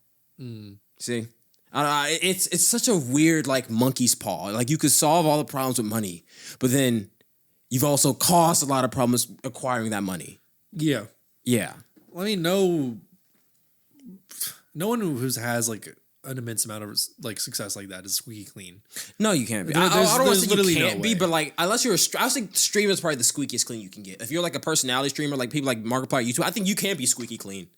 See? It's such a weird like monkey's paw. Like you could solve all the problems with money, but then you've also caused a lot of problems acquiring that money. Yeah. Yeah. I mean, no one who has like an immense amount of like success like that is squeaky clean. No, you can't be. There's I don't want to say literally you no can't be, way. but like unless you're I think streamer is probably the squeakiest clean you can get. If you're like a personality streamer, like people like Markiplier, YouTube, I think you can be squeaky clean.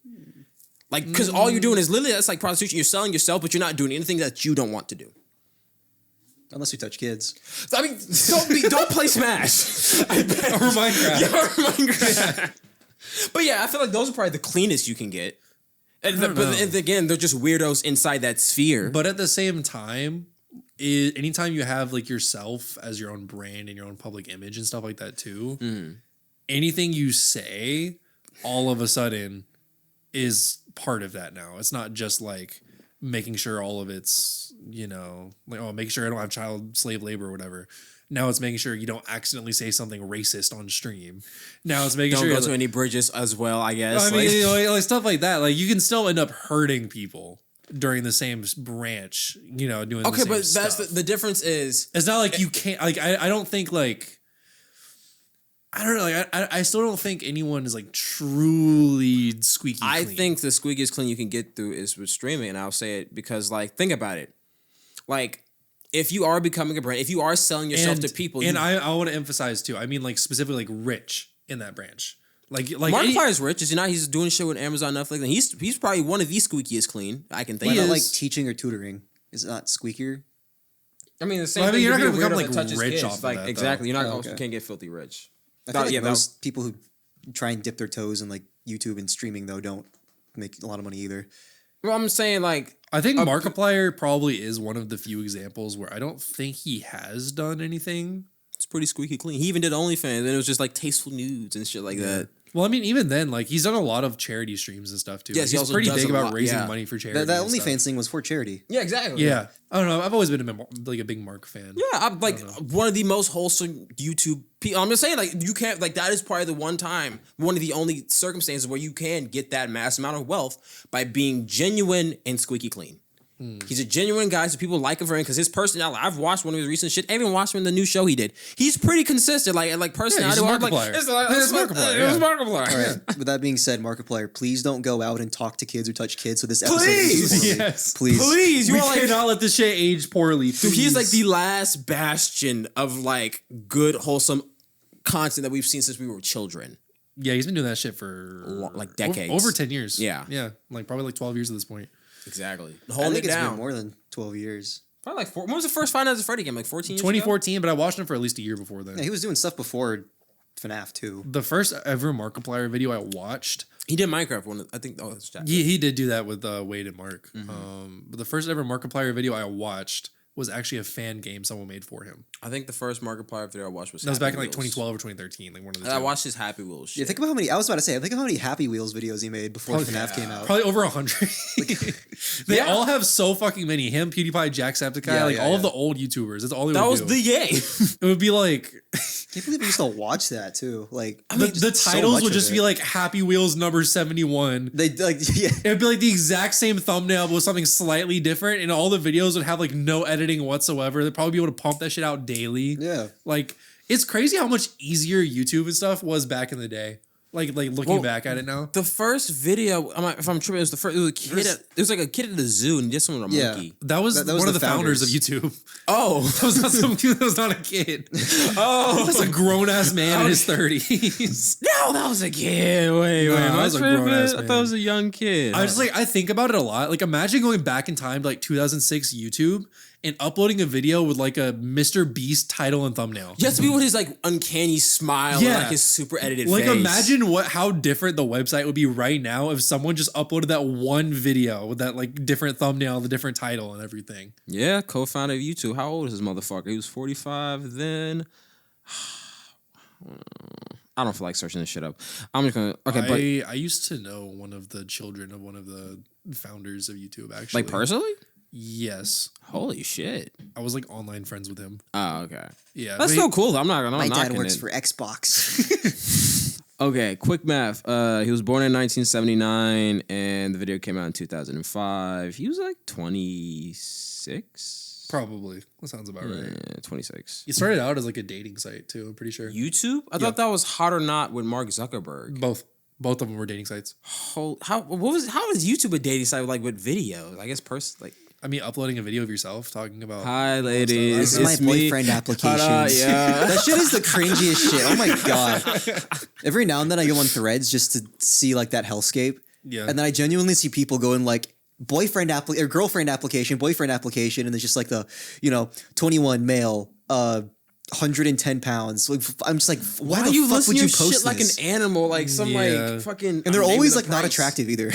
Like, because all you're doing is literally, that's like prostitution. You're selling yourself, but you're not doing anything that you don't want to do. Unless you touch kids. I mean, don't play Smash. Or Minecraft. Yeah, or Minecraft. But yeah, I feel like those are probably the cleanest you can get. And again, they're just weirdos inside that sphere. But at the same time, anytime you have like yourself as your own brand and your own public image and stuff like that too, anything you say all of a sudden is part of that now. It's not just like making sure all of it's, like, make sure I don't have child slave labor or whatever. Now it's making sure you don't accidentally say something racist on stream. Now it's making don't sure go to any bridges as well, I guess. I mean, like stuff like that. Like you can still end up hurting people during the same branch, doing the same but stuff. that's the difference is It's not like you can't, like, I don't think, like, I don't know, like, I still don't think anyone is, like, truly squeaky clean. I think the squeakiest clean you can get through is with streaming, and I'll say it because, like, think about it. Like, if you are becoming a brand, if you are selling yourself to people... And I want to emphasize, too, I mean, like, specifically, like, rich in that branch. Like Markiplier is rich, is he not? He's doing shit with Amazon, Netflix, and he's probably one of the squeakiest clean I can think Why of. not like teaching or tutoring? Is it not squeakier? I mean, the same Well, I mean, thing. you're not You're gonna become, weirdo like, that touches rich kids. off of like that, exactly. though. You're not Oh, also okay. can't get filthy rich. I feel like most people who try and dip their toes in like YouTube and streaming though don't make a lot of money either. Well, I'm saying like I think Markiplier probably is one of the few examples where I don't think he has done anything. it's pretty squeaky clean. He even did OnlyFans, and it was just like tasteful nudes and shit like that. Well, I mean, even then, like he's done a lot of charity streams and stuff too. Yes, like, he he's also pretty does big a about lot, raising yeah. money for charity. That and stuff. OnlyFans thing was for charity. Yeah, exactly. Yeah, I don't know. I've always been a big Mark fan. Yeah, I'm like one of the most wholesome YouTube people. I'm just saying, like, you can't, like, that is probably the one of the only circumstances where you can get that mass amount of wealth by being genuine and squeaky clean. He's a genuine guy, so people like him for him because his personality. I've watched one of his recent shit. I even watched him in the new show he did. He's pretty consistent, like personality. Yeah, It's Markiplier. Markiplier. All right. With that being said, Markiplier, please don't go out and talk to kids or touch kids. So this episode, Please! Yes. please. You We are like, cannot let this shit age poorly. dude, he's like please. the last bastion of like good, wholesome content that we've seen since we were children. Yeah, he's been doing that shit for Like decades. over 10 years. Yeah. Yeah, like probably like 12 years at this point. Exactly. I Holding think it it's down. been more than 12 years. Probably like 4. When was the first Five Nights at Freddy game? Like 14 years ago? 2014, but I watched him for at least a year before then. Yeah, he was doing stuff before FNAF too. The first ever Markiplier video I watched, He did Minecraft one. I think. Oh, that's Jack. he did do that with Wade and Mark. Mm-hmm. But the first ever Markiplier video I watched was actually a fan game someone made for him. I think the first Markiplier video I watched was. That was back in like Happy Wheels. 2012 or 2013, like one of the I two. watched his Happy Wheels shit. Yeah, think of how many. I was about to say. Think of how many Happy Wheels videos he made before FNAF came out. Probably over 100. They all have so fucking many. Him, PewDiePie, Jacksepticeye, all of the old YouTubers. That's all they That would was do. the game. It would be like Can't believe we used to watch that too. Like the titles would just be like Happy Wheels number 71. they like yeah. It would be like the exact same thumbnail, but with something slightly different, and all the videos would have like no editing whatsoever. They'd probably be able to pump that shit out daily. Yeah. Like it's crazy how much easier YouTube and stuff was back in the day. Like looking back at it now. The first video, if I'm tripping, it was the first. It was a kid. It was like a kid at the zoo and he did something with a monkey. That was That was one of the the founders of founders. YouTube. Oh, That was not some kid. That was not a kid. oh, That's a grown ass man in his 30s. no, that was a kid. Wait, No, am that I was a tripping? grown-ass I thought man. it was a young kid. I just I think about it a lot. Like imagine going back in time to like 2006 YouTube and uploading a video with like a Mr. Beast title and thumbnail. You have to be with his like uncanny smile and like his super edited Like face. imagine how different the website would be right now if someone just uploaded that one video with that like different thumbnail, the different title and everything. Yeah, co-founder of YouTube. How old is this motherfucker? He was 45 then. I don't feel like searching this shit up. I'm just gonna I used to know one of the children of one of the founders of YouTube actually. like personally? Yes. Holy shit. I was like online friends with him. Oh, okay. Yeah. That's but still cool. I'm not My dad knocking works it. for Xbox. Okay, quick math. He was born in 1979 and the video came out in 2005. He was like 26? Probably. That sounds about right. Yeah, 26. It started out as like a dating site too, I'm pretty sure. YouTube? I thought that was Hot or Not with Mark Zuckerberg. Both of them were dating sites. How is YouTube a dating site like with video? I guess I mean, uploading a video of yourself talking about. hi ladies, This is my it's me. boyfriend applications. Yeah. That shit is the cringiest shit. Oh my god. Every now and then I go on Threads just to see like that hellscape. Yeah. And then I genuinely see people going like girlfriend application, boyfriend application, and it's just like the 21 male, 110 pounds. Like I'm just like, why the you fuck listen would to you your post shit like an this? animal, like some Yeah. like fucking? And they're I'm always naming like the not price. attractive either.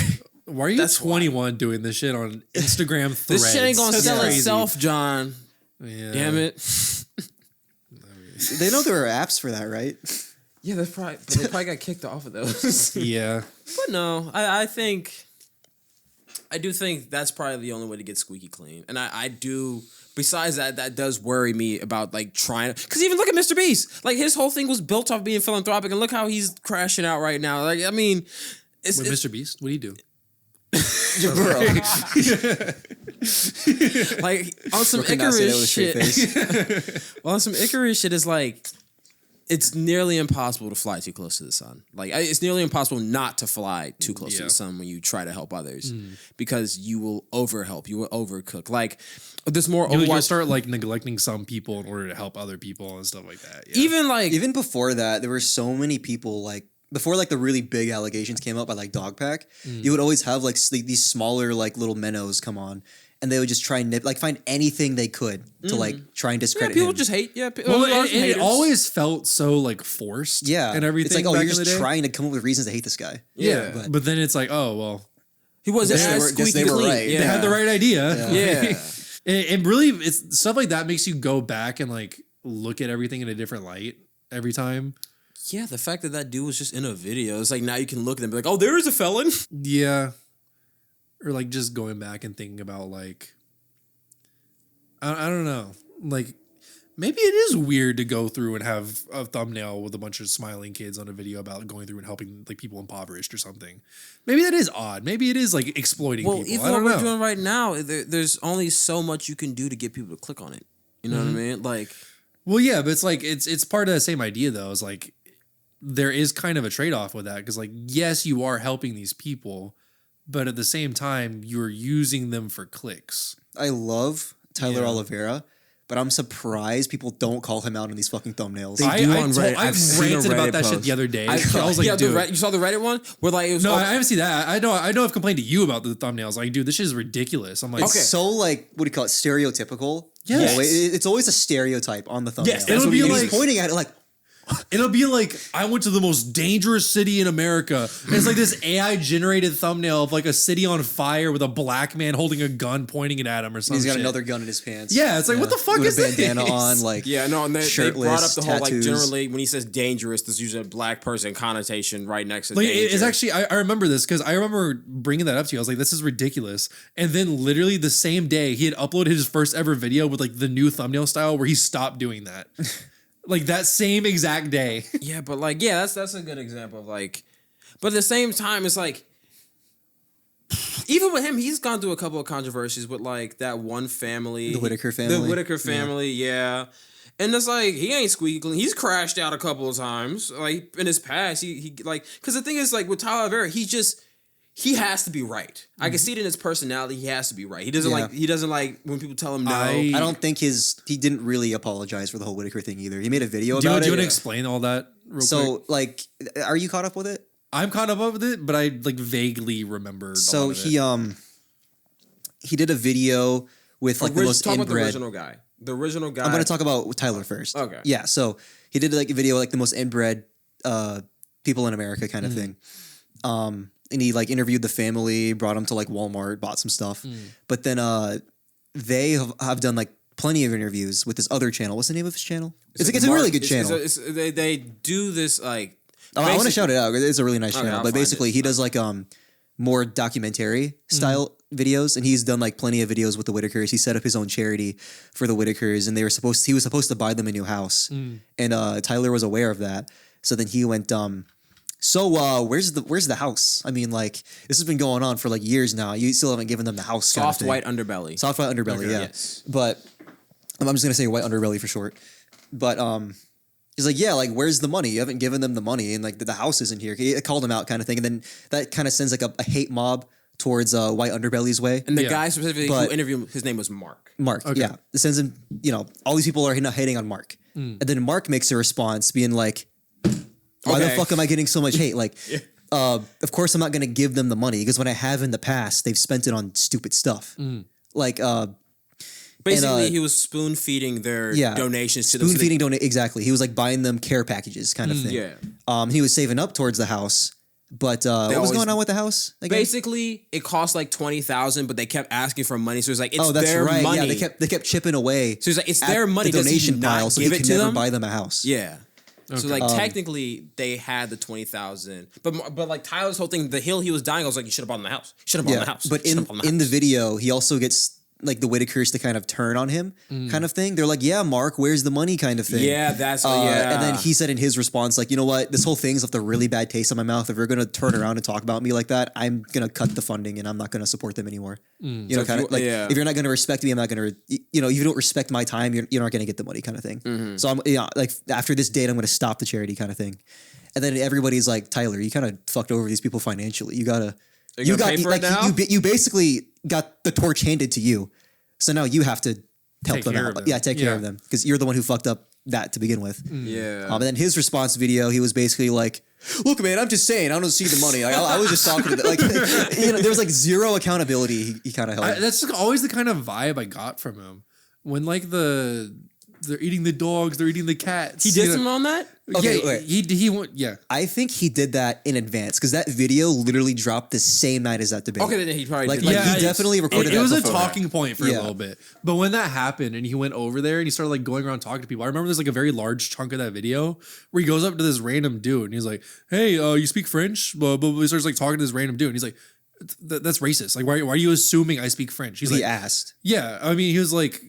Why are you That's 21 doing this shit on Instagram Threads? This shit ain't gonna That's sell crazy. itself, John. Yeah. Damn it. They know there are apps for that, right? Yeah, they probably got kicked off of those. Yeah. But no, I do think that's probably the only way to get squeaky clean. And I do, besides that does worry me about like trying, because even look at Mr. Beast. Like his whole thing was built off being philanthropic and look how he's crashing out right now. Like, I mean, With Mr. Beast, what do you do? Bro. like on some Could not say that with a Icarus straight shit. face. Well, on some Icarus shit is like, it's nearly impossible to fly too close to the sun. Like it's nearly impossible not to fly too close to the sun when you try to help others, because you will overhelp, you will overcook. Like there's more. You'll start like neglecting some people in order to help other people and stuff like that. Yeah. Even before that, there were so many people like before like the really big allegations came up by like Dogpack, you would always have like these smaller like little minnows come on and they would just try and find anything they could to like try and Yeah, discredit people him. just hate. Yeah, Well, and it always felt so like forced. Yeah, and everything. It's like, oh, back you're in the just day. trying to come up with reasons to hate this guy. Yeah, but then it's like, oh well, he wasn't Guess they as were- guess squeaky they were clean. right. Yeah. they had the right idea. Yeah. It really, it's stuff like that makes you go back and like look at everything in a different light every time. Yeah, the fact that dude was just in a video, it's like now you can look at them and be like, oh, there is a felon. Yeah. Or like just going back and thinking about like, I don't know. Like maybe it is weird to go through and have a thumbnail with a bunch of smiling kids on a video about going through and helping like people impoverished or something. Maybe that is odd. Maybe it is like exploiting Well, people. even I what don't we're know. doing right now, there's only so much you can do to get people to click on it. You know what I mean? Like, Well, yeah, but it's like it's part of the same idea though. It's like there is kind of a trade-off with that because like yes, you are helping these people, but at the same time you're using them for clicks. I love Tyler Yeah. Oliveira, but I'm surprised people don't call him out in these fucking thumbnails. They do on Reddit. I I've seen a ranted about Reddit that shit post. the other day. I was like, yeah, dude. you saw the Reddit one where like it was No, all- I haven't seen that. I know I've complained to you about the thumbnails. Like, dude, this shit is ridiculous. I'm like, It's so like, what do you call it? Stereotypical. Yes. It's always a stereotype on the thumbnail. Yes, that's It'll what be it like- is. He's pointing at it like, it'll be like I went to the most dangerous city in America. And it's like this AI generated thumbnail of like a city on fire with a black man holding a gun pointing it at him or something. he's got another gun in his pants. Yeah, it's like, what the fuck With is a bandana this? on, like Yeah, no, and they brought up shirtless, the whole tattoos. like generally when he says dangerous, there's usually a black person connotation right next to Like danger. it's actually I remember this because I remember bringing that up to you. I was like, this is ridiculous. And then literally the same day he had uploaded his first ever video with like the new thumbnail style where he stopped doing that. Like that same exact day. Yeah, but like, yeah, that's a good example of like, but at the same time, it's like, even with him, he's gone through a couple of controversies with like that one family, The Whitaker family. the Whitaker family, yeah. And it's like he ain't squeaky clean. He's crashed out a couple of times, like in his past. He like because the thing is like with Tyler Vera, he has to be right. I can see it in his personality. He has to be right. He doesn't like when people tell him no. I I don't think he didn't really apologize for the whole Whitaker thing either. He made a video do you about want it. to explain all that real quick? So like, are you caught up with it? I'm caught up with it, but I like vaguely remembered. So a lot of it. he did a video with like the most talk about the inbred. original guy. The original guy. I'm going to talk about Tyler first. Okay. Yeah. So he did like a video like the most inbred people in America kind of thing. And he like interviewed the family, brought them to like Walmart, bought some stuff. But then they have done like plenty of interviews with this other channel. What's the name of his channel? It's a really good channel. They do this like. I want to shout it out. It's a really nice Okay, channel. I'll But find basically, it. he does like more documentary style videos, and he's done like plenty of videos with the Whitakers. He set up his own charity for the Whitakers, and he was supposed to buy them a new house, and Tyler was aware of that. So then he went, so where's the house? I mean, like this has been going on for like years now. You still haven't given them the house. kind of Soft thing. white underbelly. Soft white underbelly, Okay. yeah. Yes. But I'm just gonna say white underbelly for short. But he's like, yeah, like where's the money? You haven't given them the money, and like the house isn't here. He called him out, kind of thing, and then that kind of sends like a hate mob towards white underbelly's way. And the Yeah. guy specifically But- who interviewed him, his name was Mark. Mark, yeah, it sends him. All these people are hating on Mark, and then Mark makes a response, being like, "Why the Okay. fuck am I getting so much hate? Like, of course I'm not gonna give them the money because when I have in the past, they've spent it on stupid stuff, like Basically, he was spoon feeding their donations to them. spoon feeding donate exactly. He was like buying them care packages, kind of thing. Yeah. He was saving up towards the house, but what was always- going on with the house? Again? Basically, it cost like $20,000, but they kept asking for money. So it's like, it's Oh, that's their right. money. Yeah, they kept chipping away. So it's like, it's at their money. the Does he donation not pile, so give he it could to never them? buy them a house. Yeah. So Okay. like technically they had the 20,000, but like Tyler's whole thing, the hill he was dying, I was like, you should have bought the house. You should have bought Yeah, the house. but You in should've bought in the house. video, he also gets like the Whitakers to kind of turn on him, kind of thing. They're like, "Yeah, Mark, where's the money?" kind of thing. Yeah, that's And then he said in his response, like, "You know what? This whole thing's left a really bad taste in my mouth. If you're gonna turn around and talk about me like that, I'm gonna cut the funding and I'm not gonna support them anymore." You know, if kind you- of like yeah. if you're not gonna respect me, I'm not gonna. If you don't respect my time, you're not gonna get the money, kind of thing. So I'm like after this date, I'm gonna stop the charity, kind of thing. And then everybody's like, Tyler, you kind of fucked over these people financially. You gotta. You gonna pay for it now? You basically got the torch handed to you, so now you have to help Take them care out. of them. Yeah, take care Yeah. of them because you're the one who fucked up that to begin with. Yeah. And then his response video, he was basically like, look, man, I'm just saying, I don't see the money. Like, I was just talking to them. Like, there was like zero accountability he kind of held. That's just always the kind of vibe I got from him. When like they're eating the dogs, they're eating the cats. He did something on that? Okay, yeah, wait. he went. Yeah, I think he did that in advance because that video literally dropped the same night as that debate. Okay, then he probably Like, did. like that. he definitely recorded it that was a before. talking point for Yeah. a little bit. But when that happened and he went over there and he started like going around talking to people, I remember there's like a very large chunk of that video where he goes up to this random dude and he's like, "Hey, you speak French?" But he starts like talking to this random dude and he's like, "That's racist. Like, why are you assuming I speak French?" He's He like, asked. "Yeah, I mean, he was like,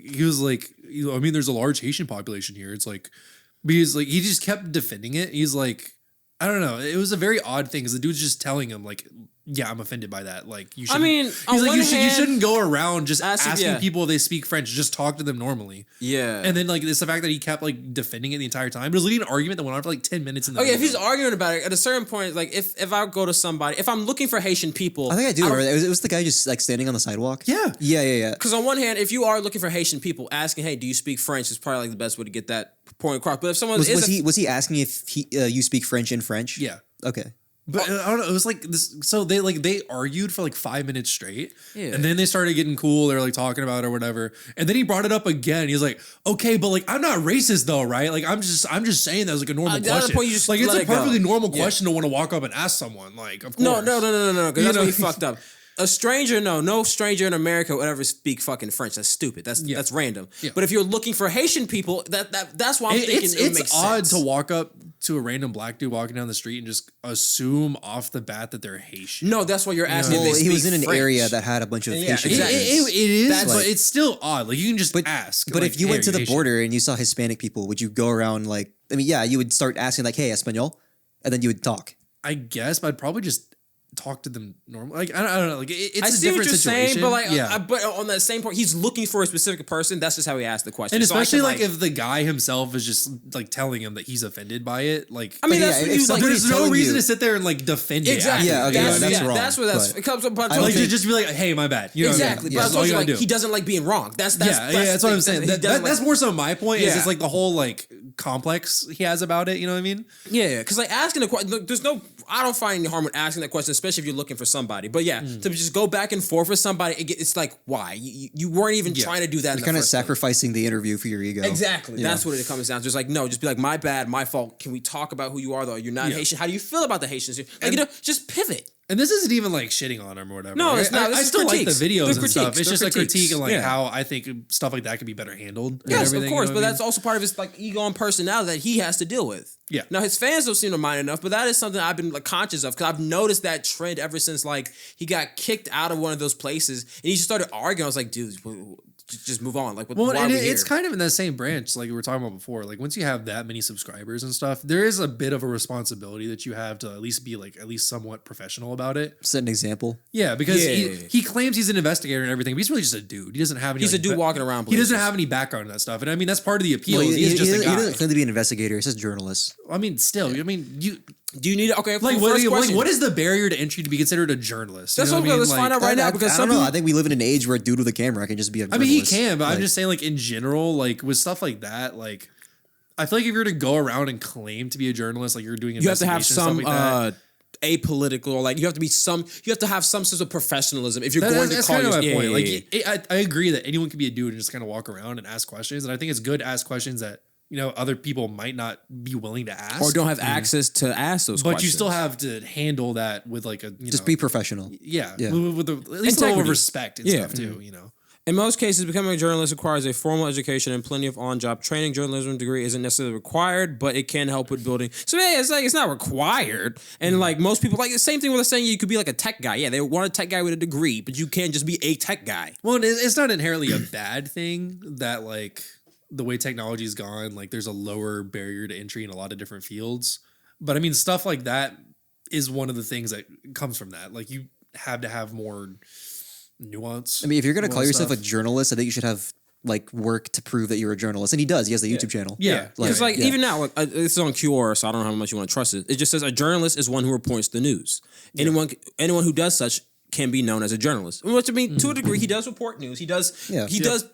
I mean, there's a large Haitian population here. It's like." Because like he just kept defending it. He's like, I don't know. It was a very odd thing because the dude's just telling him like, yeah, I'm offended by that. Like you should. I mean, he's on like, one you hand, shouldn't go around just asking- asking yeah. people if they speak French. Just talk to them normally. Yeah. And then like it's the fact that he kept like defending it the entire time. It was leading an argument that went on for like 10 minutes in the Okay, if video. he's arguing about it, at a certain point, like if I go to somebody, if I'm looking for Haitian people, I think I do. Remember that. It was the guy just like standing on the sidewalk. Yeah. Yeah. because on one hand, if you are looking for Haitian people, asking, "Hey, do you speak French?" is probably like the best way to get that point across. But if someone Was he asking if you speak French in French? Yeah. Okay. But I don't know. It was like this. So they argued for like 5 minutes straight, Yeah. and then they started getting cool. They were like talking about it or whatever, and then he brought it up again. He's like, "Okay, but like I'm not racist though, right? Like I'm just saying that was like a normal the other question. point, you just like it's let a it go. perfectly normal Yeah. question to want to walk up and ask someone. Like, of course, no, because that's know? what he fucked up. A stranger, no stranger in America would ever speak fucking French. That's stupid. That's random. Yeah. But if you're looking for Haitian people, that's why I'm thinking it it's makes odd sense. to walk up to a random black dude walking down the street and just assume off the bat that they're Haitian. No, that's why you're asking. Well, if they he was speak in an French. area that had a bunch of Yeah, Haitian exactly. residents. It is, That's but like- it's still odd. Like you can just ask. But like, if you hey, went to are the Haitian? border and you saw Hispanic people, would you go around like? I mean, yeah, you would start asking like, "Hey, Espanol," and then you would talk. I guess, but I'd probably just talk to them normal. Like I don't know. Like it's I a see what different you're situation. saying, but like, yeah. but on that same point, he's looking for a specific person. That's just how he asked the question. And So I especially can, like if the guy himself is just like telling him that he's offended by it. Like I mean, But that's yeah, what if you like. somebody's there's no telling reason you- to sit there and like defend it. Exactly. Yeah, okay, that's wrong, That's where that's but- it comes. But I I told like you, to just be like, hey, my bad. You know, exactly. Yeah, But I that's all told you you, gotta like, do. he doesn't like being wrong. That's That's what I'm saying. That's more so my point. Is Yeah. it's like the whole like complex he has about it. You know what I mean? Yeah, because like asking a question, there's no. I don't find any harm in asking that question, especially if you're looking for somebody. But yeah, to just go back and forth with somebody, it's like why you weren't even trying to do that. You're kind of sacrificing the interview for your ego. Exactly. Yeah. That's what it comes down to. It's like, no, just be like, my bad, my fault. Can we talk about who you are, though? You're not Haitian. How do you feel about the Haitians? Like, just pivot. And this isn't even like shitting on him or whatever. No, right? it's not. This I is still like the critiques. videos They're and stuff. critiques. It's They're just a critique critiques. and like Yeah. how I think stuff like that could be better handled. and Yes, of everything, course, you know but what I that's also part of his like ego and personality that he has to deal with. Yeah. Now his fans don't seem to mind enough, but that is something I've been like conscious of because I've noticed that trend ever since like he got kicked out of one of those places and he just started arguing. I was like, dude, just move on. Like, Well, why are and we it's here? kind of in that same branch, like we were talking about before. Like once you have that many subscribers and stuff, there is a bit of a responsibility that you have to at least be like at least somewhat professional about it. Set an example. Yeah, because Yeah. he claims he's an investigator and everything, but he's really just a dude. He doesn't have any. He's a dude walking around He doesn't places. have any background in that stuff, and I mean that's part of the appeal. Well, he's just a guy. he doesn't claim to be an investigator. He says journalist. I mean, still, I mean, you Do you need it? Okay, like first question. what is the barrier to entry to be considered a journalist? You That's know what I mean? let's find out right now because I some don't know. people. I think we live in an age where a dude with a camera can just be a I mean, he journalist. can, but I'm Like, just saying, like in general, like with stuff like that, like I feel like if you're to go around and claim to be a journalist, like you're doing, You have to have investigation and some stuff like that, apolitical, or like you have to have some sense of professionalism if you're That- going to that's call kind of my yourself. point. Yeah, Like, I agree that anyone can be a dude and just kind of walk around and ask questions, and I think it's good to ask questions that other people might not be willing to ask, or don't have access to ask those but questions. you still have to handle that with like a just be professional. yeah, Yeah. with at least a level of Integrity. respect and Yeah. stuff too. In most cases, becoming a journalist requires a formal education and plenty of on-job training. Journalism degree isn't necessarily required, but it can help with building. So yeah, it's like it's not required. And like most people, like the same thing with saying you could be like a tech guy. Yeah, they want a tech guy with a degree, but you can't just be a tech guy. Well, it's not inherently a bad thing that like the way technology is gone, like there's a lower barrier to entry in a lot of different fields. But I mean, stuff like that is one of the things that comes from that. Like you have to have more nuance. I mean, if you're gonna call yourself stuff. a journalist, I think you should have like work to prove that you're a journalist, and he does. He has the YouTube channel. Yeah. Because like yeah. even now, like, this is on QR, so I don't know how much you want to trust it. It just says a journalist is one who reports the news. Anyone who does such can be known as a journalist. Which I mean, to a degree, he does report news. He does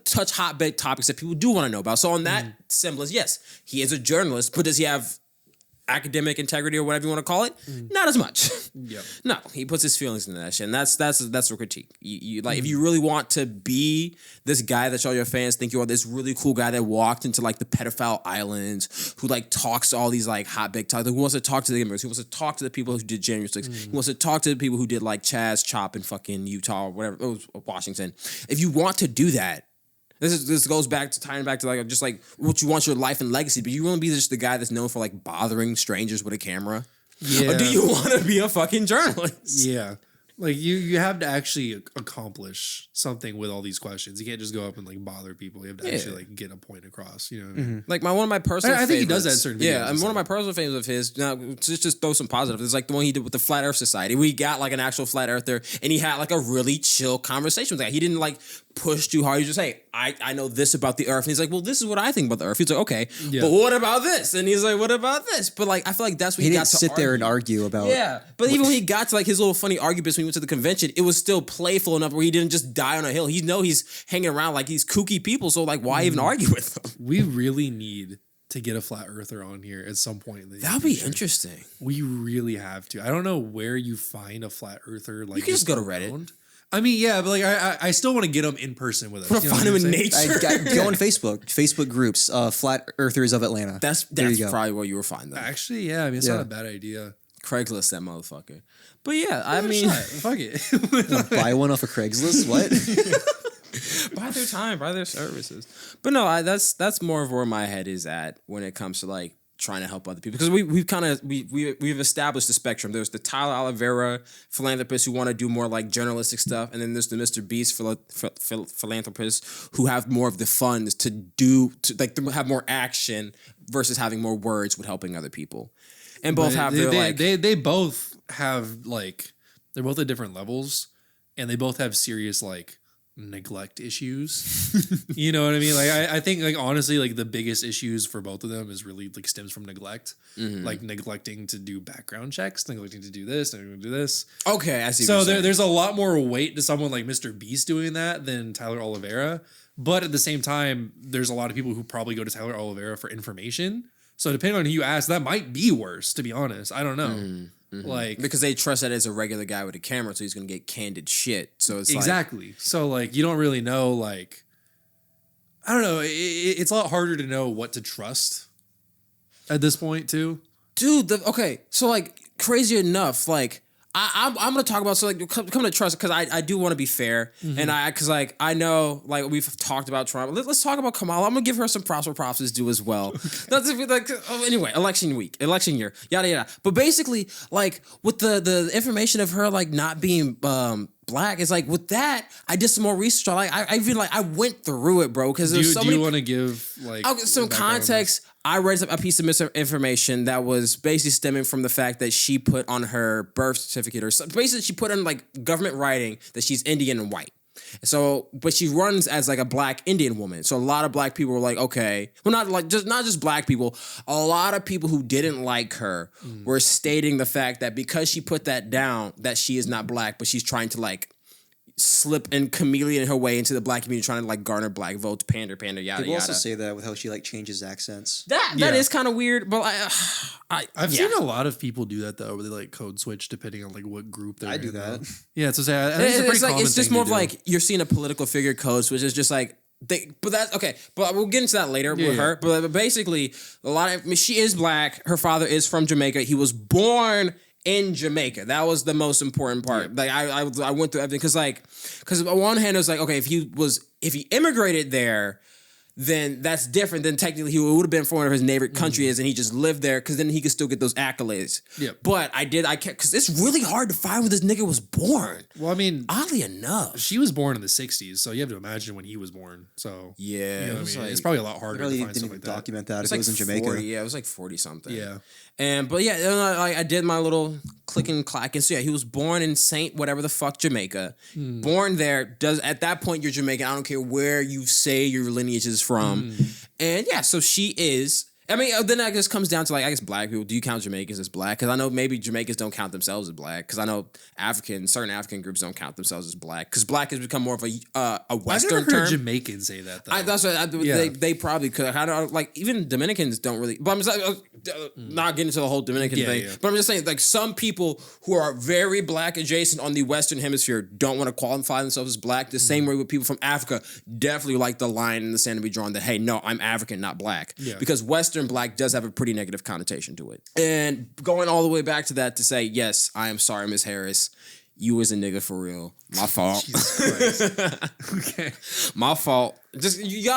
touch hotbed topics that people do want to know about. So on that semblance, yes, he is a journalist. But does he have academic integrity or whatever you want to call it, not as much. Yep. No, he puts his feelings into that shit, and that's a critique. You like if you really want to be this guy that all your fans think you are, this really cool guy that walked into like the pedophile islands, who like talks to all these like hot big talk, who wants to talk to the immigrants, who wants to talk to the people who did January 6th, who wants to talk to the people who did like Chaz Chop in fucking Utah or whatever, it was Washington. If you want to do that, this goes back to tying back to like just like what you want your life and legacy, but you want to be just the guy that's known for like bothering strangers with a camera. Yeah. Or do you want to be a fucking journalist? Yeah. Like you have to actually accomplish something with all these questions. You can't just go up and like bother people. You have to actually like get a point across. You know what I mean? Like one of my personal I think he does favorites- that in certain videos. Yeah, and one of my personal favorites of his, now just throw some positive. It's like the one he did with the Flat Earth Society. We got like an actual flat earther and he had like a really chill conversation with that. He didn't like push too hard. He just, hey, I know this about the earth. And he's like, well, this is what I think about the earth. He's like, okay, but what about this? And he's like, what about this? But like, I feel like that's what He he didn't got to sit there and argue about. Yeah, but even when he got to like his little funny arguments when he went to the convention, it was still playful enough where he didn't just die on a hill. He's hanging around like these kooky people, so like why even argue with them? We really need to get a flat earther on here at some point. That would be interesting. We really have to. I don't know where you find a flat earther. Like You can just go to Reddit. around. I mean, yeah, but like I still want to get them in person with us. We're find him in nature. Go on Facebook groups, Flat Earthers of Atlanta. That's probably where you will find them. Actually, yeah, I mean, it's not a bad idea. Craigslist that motherfucker. But yeah, I Give it a mean, shot. Fuck it. Buy one off of Craigslist. What? buy their time, buy their services. But no, that's more of where my head is at when it comes to like trying to help other people, because we've established the spectrum. There's the Tyler Oliveira philanthropists who want to do more like journalistic stuff, and then there's the Mr. Beast philanthropists who have more of the funds to have more action versus having more words with helping other people. And both they both have like, they're both at different levels, and they both have serious like neglect issues. You know what I mean? Like I think like honestly like the biggest issues for both of them is really like stems from neglect. Like neglecting to do background checks, neglecting to do this, neglecting to do this. Okay, I see. So there's a lot more weight to someone like Mr. Beast doing that than Tyler Oliveira. But at the same time, there's a lot of people who probably go to Tyler Oliveira for information. So depending on who you ask, that might be worse, to be honest. I don't know. Like, because they trust that as a regular guy with a camera, so he's gonna get candid shit. So it's exactly. So like, you don't really know. Like, I don't know. It's a lot harder to know what to trust at this point, too. Dude. So like, crazy enough, like I'm gonna talk about, so like come to trust, because I do want to be fair, and I know like we've talked about Trump. Let's talk about Kamala. I'm gonna give her some props where props is due as well. That's like anyway, election week, election year, yada yada. But basically, like with the information of her like not being black, it's like with that I did some more research. I feel like I went through it, bro. Because there's so many. Do you want to give like some context? I read a piece of misinformation that was basically stemming from the fact that she put on her birth certificate, or basically she put in like government writing that she's Indian and white. So, but she runs as like a black Indian woman. So a lot of black people were like, okay, well, not just black people. A lot of people who didn't like her were stating the fact that because she put that down, that she is not black, but she's trying to like slip and chameleon her way into the black community, trying to like garner black votes, pander, yada yada. People also say that with how she like changes accents. That is kind of weird, but I've seen a lot of people do that though, where they like code switch depending on like what group they're in. I do that. Yeah, so I think it's just more of like you're seeing a political figure code switch. It's just like but that's okay. But we'll get into that later with her. But basically, she is black. Her father is from Jamaica. He was born in Jamaica. That was the most important part. Yeah. Like I went through everything because on one hand it was like, okay, if he immigrated there, then that's different than technically he would have been from whatever his neighbor country is, and he just lived there because then he could still get those accolades. Yeah. But I kept, because it's really hard to find where this nigga was born. Well, I mean, oddly enough, she was born in the 60s, so you have to imagine when he was born. So yeah, you know what I mean? It's probably a lot harder to find something like that. Document that if it was in Jamaica. 40, yeah, it was like 40 something. Yeah. But I did my little click and clack, and so yeah, he was born in Saint whatever the fuck Jamaica. Born there. At that point you're Jamaican. I don't care where you say your lineage is from. And yeah, so she is I mean, then I guess comes down to like, I guess black people. Do you count Jamaicans as black? Because I know maybe Jamaicans don't count themselves as black. Because I know certain African groups don't count themselves as black. Because black has become more of a Western I've never heard term. Jamaicans say that though. That's what they probably could. How do like even Dominicans don't really. But I'm just not getting into the whole Dominican thing. Yeah. But I'm just saying like some people who are very black adjacent on the Western Hemisphere don't want to qualify themselves as black. The same way with people from Africa definitely like the line in the sand to be drawn that hey, no, I'm African, not black. Yeah. Because Western black does have a pretty negative connotation to it. And going all the way back to that to say, yes, I am sorry, Miss Harris. You was a nigga for real. My fault. Okay. My fault. Just you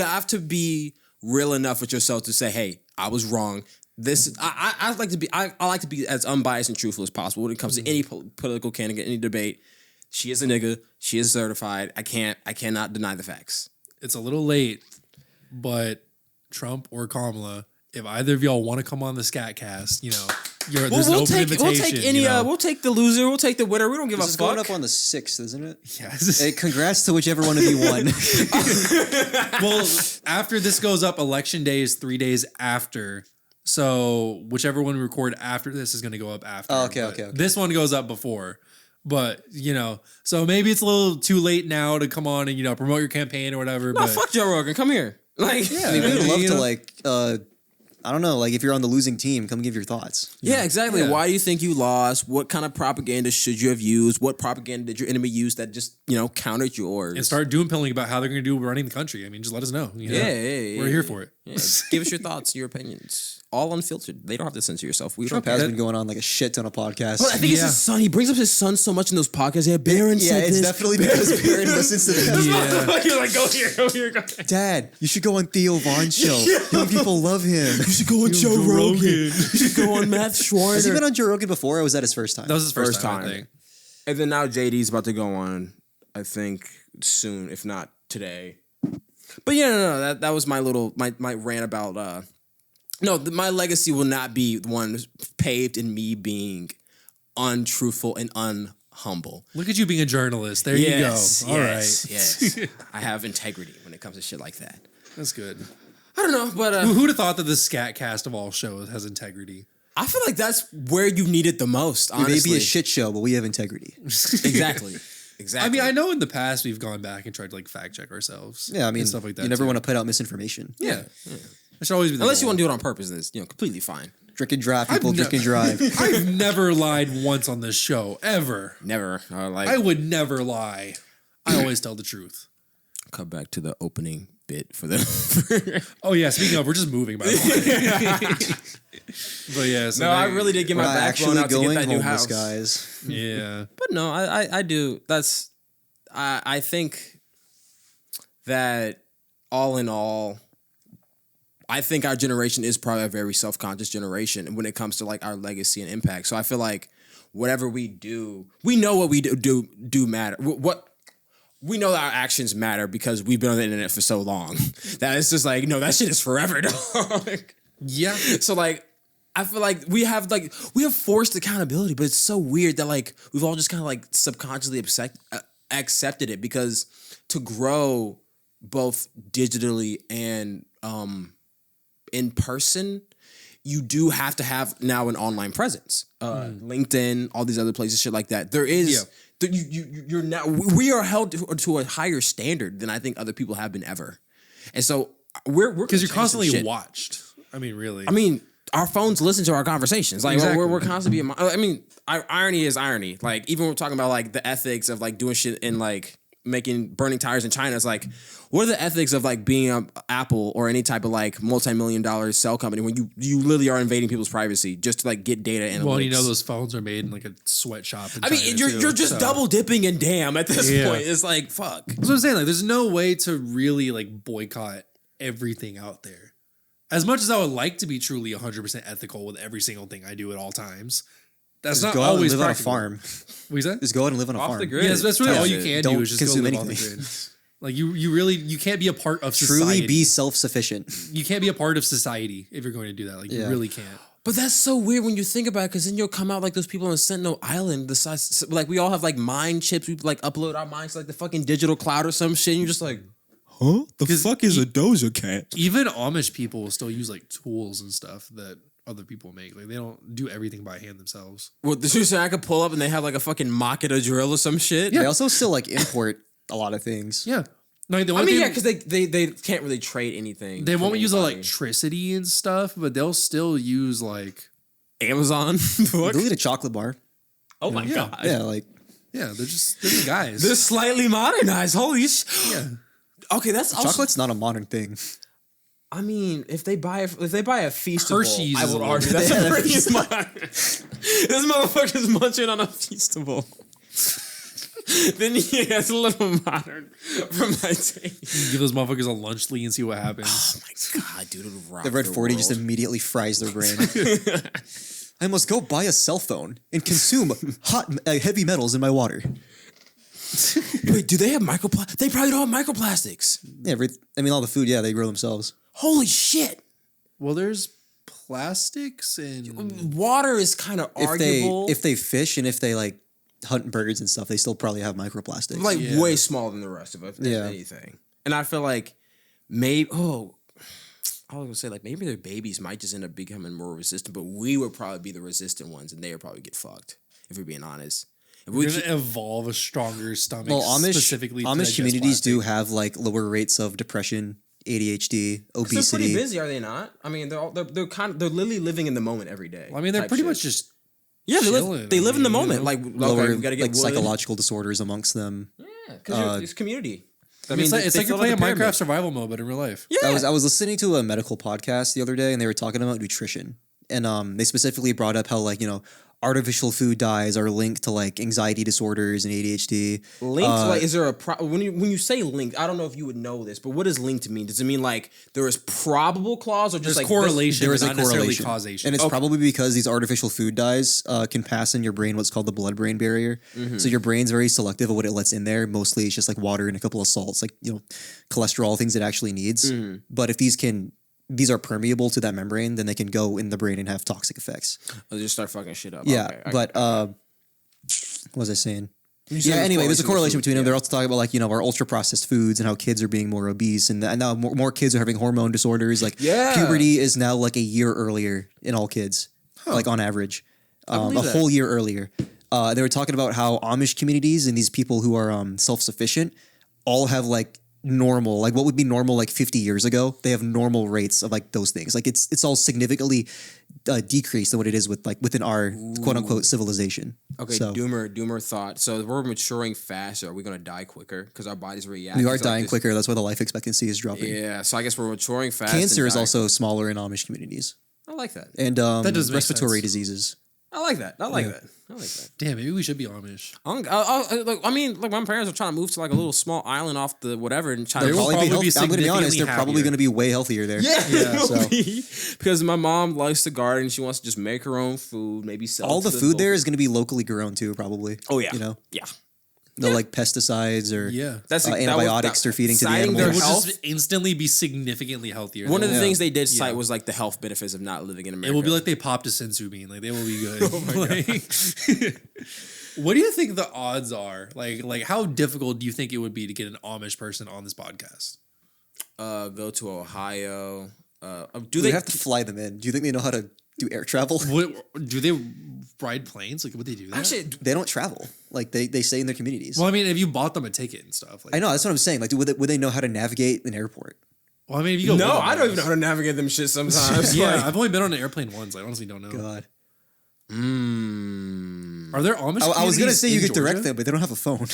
have to be real enough with yourself to say, hey, I was wrong. I like to be as unbiased and truthful as possible when it comes to any political candidate, any debate. She is a nigga. She is certified. I cannot deny the facts. It's a little late, but Trump or Kamala, if either of y'all want to come on the Scat Cast, there's an open invitation. We'll take any. We'll take the loser. We'll take the winner. We don't give a fuck. This is going up on the 6th, isn't it? Yes. Hey, congrats to whichever one of you won. Well, after this goes up, election day is 3 days after. So whichever one we record after this is going to go up after. Oh, okay. This one goes up before. But, so maybe it's a little too late now to come on and, promote your campaign or whatever. No, fuck Joe Rogan. Come here. Like, yeah, we would love to I don't know, like if you're on the losing team, come give your thoughts. Yeah, exactly. Yeah. Why do you think you lost? What kind of propaganda should you have used? What propaganda did your enemy use that just, countered yours? And start doom pilling about how they're going to do running the country. I mean, just let us know. Yeah. We're here for it. Yeah. Give us your thoughts, your opinions. All unfiltered. They don't have to censor yourself. Trump has been going on like a shit ton of podcasts. But I think it's his son. He brings up his son so much in those podcasts. Yeah, Barron said this. Yeah, it's definitely because Barron listens to them. Yeah. You're like, go here. Dad, you should go on Theo Vaughn's show. Young people love him. You should go on Joe Rogan. You should go on Matt Schwartz. Has he been on Joe Rogan before, or was that his first time? That was his first time, I think. And then now JD's about to go on, I think, soon, if not today. But no, that was my rant about... my legacy will not be one paved in me being untruthful and unhumble. Look at you being a journalist. There you go. All right. Yes. I have integrity when it comes to shit like that. That's good. I don't know, but... who'd have thought that the Scat Cast of all shows has integrity? I feel like that's where you need it the most, honestly. It may be a shit show, but we have integrity. Exactly. I mean, I know in the past we've gone back and tried to fact check ourselves. Yeah, I mean, stuff like that. You never want to put out misinformation. Yeah. It should always be unless you want to do it on purpose, then it's completely fine. Drink and drive, people. Drink and drive. I've never lied once on this show, ever. Never. I would never lie. I always tell the truth. Cut back to the opening bit for them. Oh yeah, speaking of, we're just moving by the way. But yeah, so I really did get my backbone out to get that new house, guys. Yeah, but no, I do. I think that all in all, I think our generation is probably a very self-conscious generation when it comes to our legacy and impact. So I feel like whatever we do, we know what we do matter. What we know that our actions matter because we've been on the internet for so long that it's just that shit is forever, dog. Yeah. So I feel like we have forced accountability, but it's so weird that we've all just kind of subconsciously accepted it because to grow both digitally and in person, you do have to have now an online presence. LinkedIn, all these other places, shit like that. There is you're now we are held to a higher standard than I think other people have been ever, and so we're because you're constantly watched. I mean, really. I mean, our phones listen to our conversations. Exactly. We're constantly being. I mean, irony is irony. Even when we're talking about the ethics of doing shit in burning tires in China, it's what are the ethics of being an Apple or any type of multi-million-dollar cell company when you literally are invading people's privacy just to get data analytics? Well, those phones are made in a sweatshop. I mean, you're just double dipping in damn at this point. It's fuck. That's what I'm saying. There's no way to really boycott everything out there. As much as I would like to be truly 100% ethical with every single thing I do at all times, that's just not always live practical. On a farm. What is that? Just go out and live on a farm. Off the grid. Yes, that's really all you can do is just consume go live anything. off the grid. You can't be a part of society. Truly be self-sufficient. You can't be a part of society if you're going to do that. You really can't. But that's so weird when you think about it, because then you'll come out those people on Sentinel Island. The size, we all have mind chips. We upload our minds to the fucking digital cloud or some shit. And you're just huh? The 'Cause fuck is a Doja Cat? Even Amish people will still use like tools and stuff that other people make. Like they don't do everything by hand themselves. Well, the truth is, I could pull up and they have like a fucking Makita drill or some shit. They also still like import a lot of things. Yeah. Like the I one mean, thing, yeah, because they can't really trade anything. they from won't use anybody. electricity and stuff, but they'll still use like Amazon. They'll eat a chocolate bar. Oh my Yeah. god. Yeah, like they're just guys. They're slightly modernized. Holy shit. yeah. Okay, that's also, chocolate's not a modern thing. I mean, if they buy a Feastable, Hershey's I is would a argue little- that's a pretty modern. This motherfucker's munching on a Feastable. Then yeah, it's a little modern for my taste. Give those motherfuckers a lunch lead and see what happens. Oh my god, dude, it'll rock The Red 40 just world. immediately fries their brain. I must go buy a cell phone and consume heavy metals in my water. Wait, do they have microplastics? They probably don't have microplastics. Yeah, all the food, yeah, they grow themselves. Holy shit. Well, there's plastics and Water is kind of arguable. If they fish and if they like hunt birds and stuff, they still probably have microplastics. like Yeah. way smaller than the rest of it, if Yeah. anything. And I feel like maybe I was gonna say like maybe their babies might just end up becoming more resistant, but we would probably be the resistant ones, and they would probably get fucked if we're being honest. If we we're keep, gonna evolve a stronger stomach. well, specifically to Amish digest communities plastic. do have like lower rates of depression, ADHD, they're pretty obesity. busy, are they not? I mean, they're literally living in the moment every day. Well, I mean, they're type pretty shit. much just yeah. chilling. They live in the I mean, moment. you know? Like okay, Lower we gotta get like wood. psychological disorders amongst them. Yeah, because it's community. I it's like, they you're fill out playing the pyramid. Minecraft survival mode, but in real life. Yeah, I was listening to a medical podcast the other day, and they were talking about nutrition, and they specifically brought up how like artificial food dyes are linked to like anxiety disorders and ADHD. linked. Like, is there a when you say linked? I don't know if you would know this, but what does linked mean? Does it mean like there is probable clause or just There's like correlation, There but is a not necessarily correlation, causation. and it's probably because these artificial food dyes can pass in your brain what's called the blood-brain barrier. So your brain's very selective of what it lets in there. Mostly, it's just like water and a couple of salts, like cholesterol, things it actually needs. But if these are permeable to that membrane, then they can go in the brain and have toxic effects. They'll just start fucking shit up. Yeah, Okay, but what was I saying? said Yeah, there's anyway, there's a correlation with between them. food, They're also talking about like our ultra processed foods and how kids are being more obese, and now more kids are having hormone disorders. Like Yeah. puberty is now like a year earlier in all kids, like on average, a believe that. whole year earlier. They were talking about how Amish communities and these people who are self-sufficient all have like normal, like what would be normal like 50 years ago. They have normal rates of like those things. Like it's all significantly decreased than what it is with like within our quote unquote civilization. Okay, So doomer thought. So if we're maturing faster, are we gonna die quicker because our bodies react? we are to, like, dying this- quicker. That's why the life expectancy is dropping. Yeah, so I guess we're maturing fast. Cancer and is dying- also smaller in Amish communities, I like that. and That does make respiratory sense. diseases. I like that. I like that. Damn, maybe we should be Amish. Like my parents are trying to move to like a little small island off the whatever and try They to will Probably be probably be healthy. I'm going to be honest. significantly They're probably happier. going to be way healthier there. Yeah, So because my mom likes to garden. She wants to just make her own food, maybe sell all it to the food there local- is going to be locally grown too. Probably. Oh yeah, No like pesticides or Yeah. That's that was- antibiotics they're feeding to the citing their It will animals. just instantly be significantly healthier. One of the Yeah. things they did cite Yeah. was like the health benefits of not living in It America. will be like they popped a sensu bean. Like they will be good. Oh my god. What do you think the odds are? Like how difficult do you think it would be to get an Amish person on this podcast? Go to Ohio. Do Do they they have to fly them in? Do you think they know how to do air travel? What, do they ride planes? Like would they do that? actually? They don't travel. Like they stay in their communities. Well, I mean, if you bought them a ticket and stuff, like I know that's what I'm saying. Like, would they know how to navigate an airport? Well, I mean, if you go, No, with them, I don't even know how to navigate them shit sometimes. Yeah, Like, I've only been on an airplane once. I honestly don't know. God, Are there Amish? I was gonna communities say you in could direct Georgia? them, but they don't have a phone.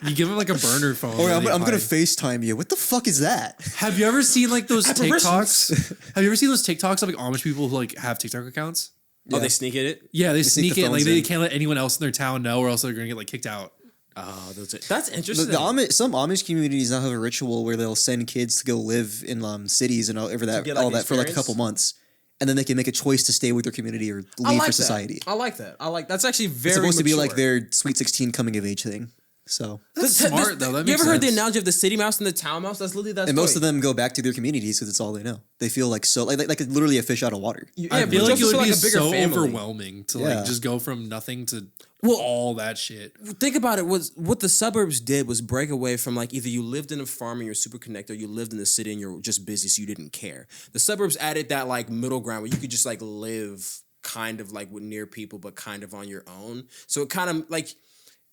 You give them like a burner phone. Or that I'm they gonna hide. FaceTime you. What the fuck is that? Have you ever seen like those Apparitions. TikToks? Have you ever seen those TikToks of like Amish people who like have TikTok accounts? Oh, they sneak it. Yeah, they sneak sneak the it. Like phones they in. can't let anyone else in their town know, or else they're gonna get like kicked out. Oh, that's interesting. Some Amish communities now have a ritual where they'll send kids to go live in cities and all that get, like, all that for like a experience? couple months, and then they can make a choice to stay with their community or I leave like for society. That. I like that. That's actually very It's supposed to be like mature. their Sweet 16 coming of age thing. So, That's smart though. That You makes ever heard the sense. analogy of the city mouse and the town mouse? That's literally that. and most story. of them go back to their communities because it's all they know. They feel like so like literally a fish out of water. I feel like it would be so family. overwhelming to Yeah. like just go from nothing to all that shit. Think about it. Was what the suburbs did was break away from like either you lived in a farm and you're super connected, or you lived in the city and you're just busy, so you didn't care. The suburbs added that like middle ground where you could just like live kind of like with near people, but kind of on your own. So it kind of like.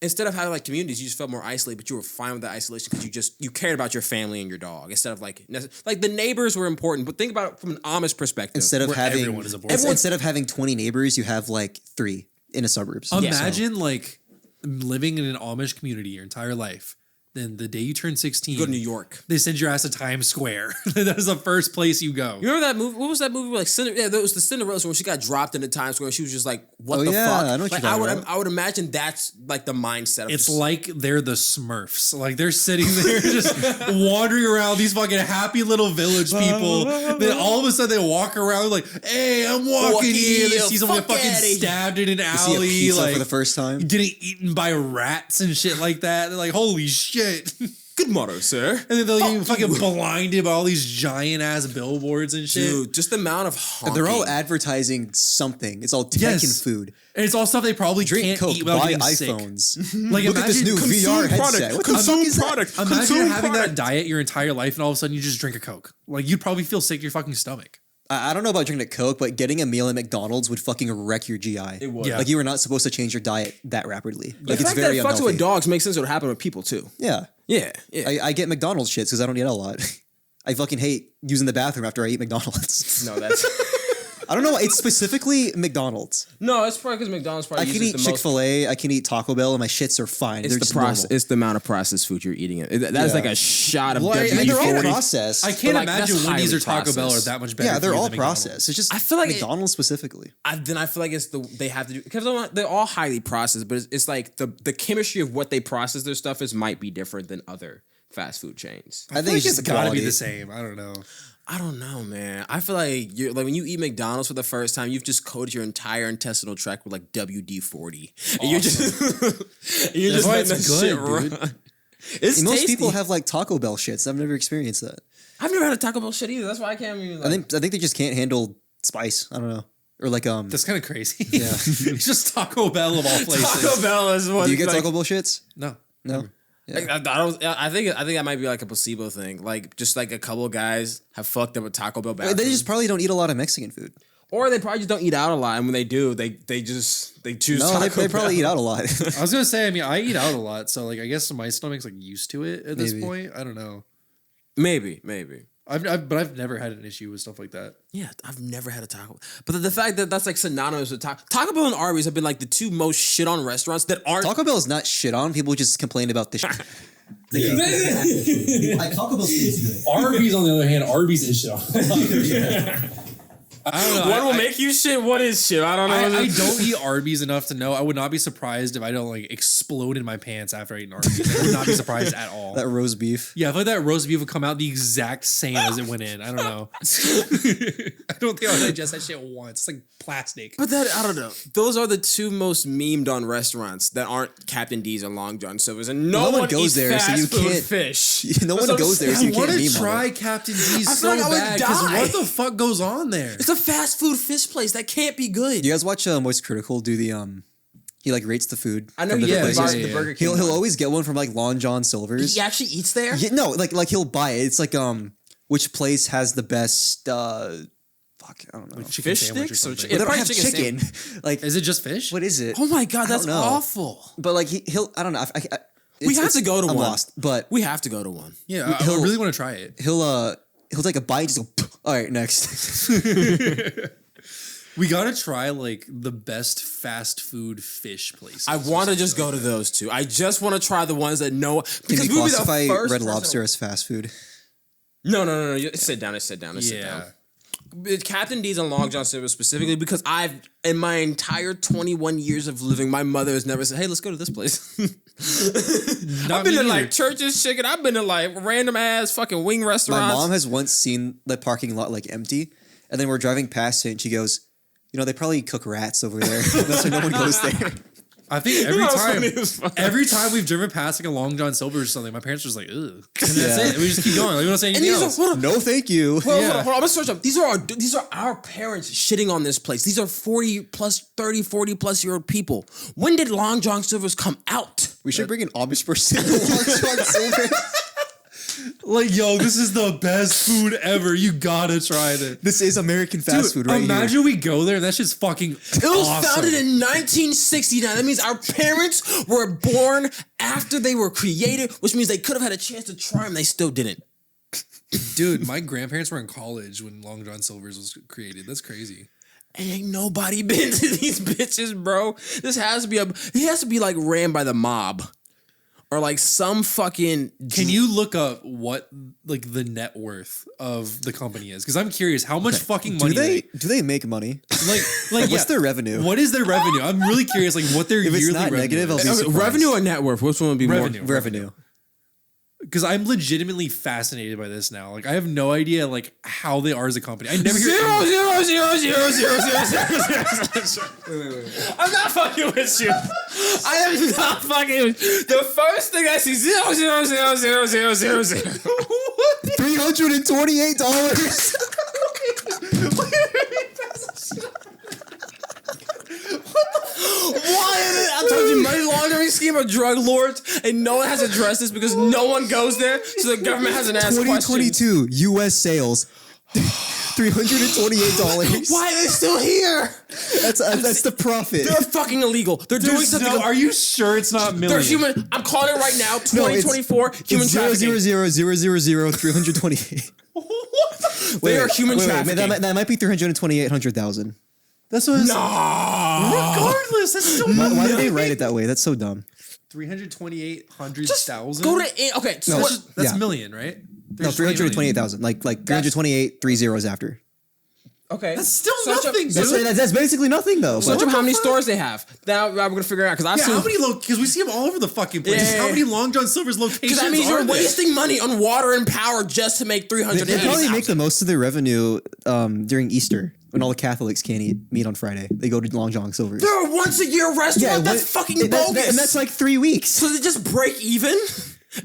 Instead of having like communities, you just felt more isolated, but you were fine with the isolation because you cared about your family and your dog instead of like the neighbors were important. But think about it from an Amish perspective. Instead of Where having everyone is important. instead of having 20 neighbors, you have like 3 in a suburbs. Imagine like living in an Amish community your entire life. Then the day you turn 16, go to New York. they send your ass to Times Square. That is the first place you go. You remember that movie? What was that movie? Like, yeah, that was the Cinderella story when she got dropped into Times Square and she was just like, "What Oh, the yeah, fuck?" I know what Like, you're talking about. I would imagine that's like the mindset. Of It's just, like they're the Smurfs. Like they're sitting there just wandering around these fucking happy little village people. Then all of a sudden they walk around like, "Hey, I'm walking here." They see someone get fuck fucking outta here. stabbed in an You see a alley, pizza like for the first time. getting eaten by rats and shit like that. They're like, "Holy shit." good motto, sir. And then they'll get fucking blinded by all these giant ass billboards and shit. Dude, just the amount of honking. They're all advertising something. It's all tech Yes. and food. And it's all stuff they probably Drink can't Coke, eat without buy getting sick. iPhones. Like Look at this new VR headset. What the fuck is that? Imagine having that diet your entire life and all of a sudden you just drink a Coke. Like you'd probably feel sick to your fucking stomach. I don't know about drinking a Coke, but getting a meal at McDonald's would fucking wreck your GI. It would. Yeah. Like you were not supposed to change your diet that rapidly. The Like it's fact very that it fucks unhealthy. with dogs makes sense what would happen with people too. Yeah. Yeah, yeah. I get McDonald's shits because I don't eat a lot. I fucking hate using the bathroom after I eat McDonald's. No, that's I don't know. It's specifically McDonald's. no. It's probably because McDonald's probably I can uses eat the most. Chick-fil-A. I can eat Taco Bell, and my shits are fine. It's They're the just process. normal. It's the amount of processed food you're eating. That is Yeah. like a shot of Well, I mean, They're all WD-40. processed. I can't like, imagine that's Wendy's or highly Taco Bell are processed. that much better. Yeah, for they're you all than McDonald's. processed. It's just I feel like McDonald's specifically. Then I feel like they have to do because they're all highly processed, but it's like the chemistry of what they process their stuff is might be different than other fast food chains. I think it's just the gotta quality. be the same. I don't know. I don't know, man. I feel like you're like when you eat McDonald's for the first time, you've just coated your entire intestinal tract with like WD-40, and you're just you're That's just why letting it's that good, shit dude. run. It's And most tasty. people have like Taco Bell shits. I've never experienced that. I've never had a Taco Bell shit either. That's why I can't even. Like, I think they just can't handle spice. I don't know. Or like That's kind of crazy. Yeah. It's just Taco Bell of all places. Taco Bell is what. do you get like, Taco Bell shits? No. No. I think that might be like a placebo thing. Like just like a couple of guys have fucked up with Taco Bell bathroom. They just probably don't eat a lot of Mexican food. or they probably just don't eat out a lot, and when they do, they choose. No, Taco they probably Bell. eat out a lot. I was gonna say, I mean, I eat out a lot, so like I guess my stomach's like used to it at this Maybe. point. I don't know. Maybe. But I've never had an issue with stuff like that. Yeah, I've never had a Taco. But the fact that that's like synonymous with Taco Bell and Arby's have been like the two most shit on restaurants that aren't. Taco Bell is not shit on. People just complain about the shit. Like Taco Bell is good. Arby's, on the other hand, Arby's is shit. I don't know. What will make you shit? What is shit? I don't know. I don't eat Arby's enough to know. I would not be surprised if I don't like explode in my pants after I eat an Arby's. I would not be surprised at all. That roast beef. Yeah, I feel like that roast beef would come out the exact same as it went in. I don't know. I don't think I would digest that shit once. It's like plastic. But I don't know. Those are the two most memed on restaurants that aren't Captain D's and Long John Silver's, and no one goes eats there, so fast you food can't- fish. No one goes there, so I you want can't to meme on try it. Captain D's I so feel like I would bad because die. what the fuck goes on there? It's a fast food fish place that can't be good. Do you guys watch Moist Critical do the he like rates the food? I know from he different did yeah, places? yeah, the yeah. Burger King. He'll one. always get one from like Long John Silver's. He actually eats there. Yeah, no, like he'll buy it. It's like which place has the best fuck, I don't know. Chicken Fish sandwich or sticks or something. chicken? But they Yeah, don't have probably chicken. Like Is it just fish? what is it? Oh my god, I that's don't know. awful. But like he'll I don't know. We have to go to I'm one. lost, but We have to go to one. Yeah, I He'll- really want to try it. he'll take a bite and just go, all right, next. We gotta try like the best fast food fish places. I want to just go to those two. I just want to try the ones that know Can because we we'll be the classify first Red person- Lobster as fast food? No. You sit down. Sit down. Captain D's and Long John Silver specifically because in my entire 21 years of living, my mother has never said, "Hey, let's go to this place." I've been to like Church's Chicken. I've been to like random ass fucking wing My restaurants. mom has once seen the parking lot like empty, and then we're driving past it, and she goes, "You know, they probably cook rats over there. That's why no one goes there." I think every That was time, funny as fuck. every time we've driven past like a Long John Silver or something, my parents are just like, ugh. And that's it. We just keep going. Like, we don't say anything else. hold on. No, thank you. Hold on, I'm gonna search up. These are our parents shitting on this place. These are 40 plus year old people. When did Long John Silver's come out? We should bring an Amish person to Long John Silver. Like, yo, this is the best food ever. You gotta try it. This is American fast food right imagine we go there and that's just fucking It was founded in 1969. That means our parents were born after they were created, which means they could have had a chance to try them. They still didn't. Dude, my grandparents were in college when Long John Silver's was created. That's crazy. Ain't nobody been to these bitches, bro. This has to be he has to be like ran by the mob. Or like some fucking. Can you look up what like the net worth of the company is? Because I'm curious how much fucking money do they make money? like What's their revenue? What is their revenue? I'm really curious. Like what their If it's yearly not revenue negative, I'll is. be surprised. revenue or net worth? Which one would be Revenue. more? Revenue. Because I'm legitimately fascinated by this now. Like I have no idea like how they are as a company. I never hear Zero, zero, zero, zero, zero, zero, zero, zero. Wait. I'm not fucking with you. I am not fucking with you. The first thing I see, zero, zero, zero, zero, zero, zero, zero. $328. Why? I told you, money laundering scheme of drug lords, and no one has addressed this because no one goes there, so the government hasn't asked questions. 2022 U.S. sales. $328. Why are they still here? That's the profit. They're fucking illegal. They're doing something. Are you sure it's not million? They're human. I'm calling it right now. 2024 human trafficking. 0.0000328. They are human trafficking. That might be 328,000. That's what it's Regardless, that's still Why did they write it that way? That's so dumb. 328,000. Go to okay. So That's million, right? No, 328,000. Like 328, 3 zeros after. okay. That's still Search up- nothing, search dude. up- That's basically nothing though. Search But- up how many stores they have. Now we're gonna figure it out because I've Yeah, seen. how many because we see them all over the fucking place. Yeah. How many Long John Silver's locations Because that means are you're there? wasting money on water and power just to make They probably make 380,000. the most of their revenue during Easter when all the Catholics can't eat meat on Friday. They go to Long John Silver's. They're a once a year restaurant. That's what- fucking bogus. and that's like 3 weeks. so they just break even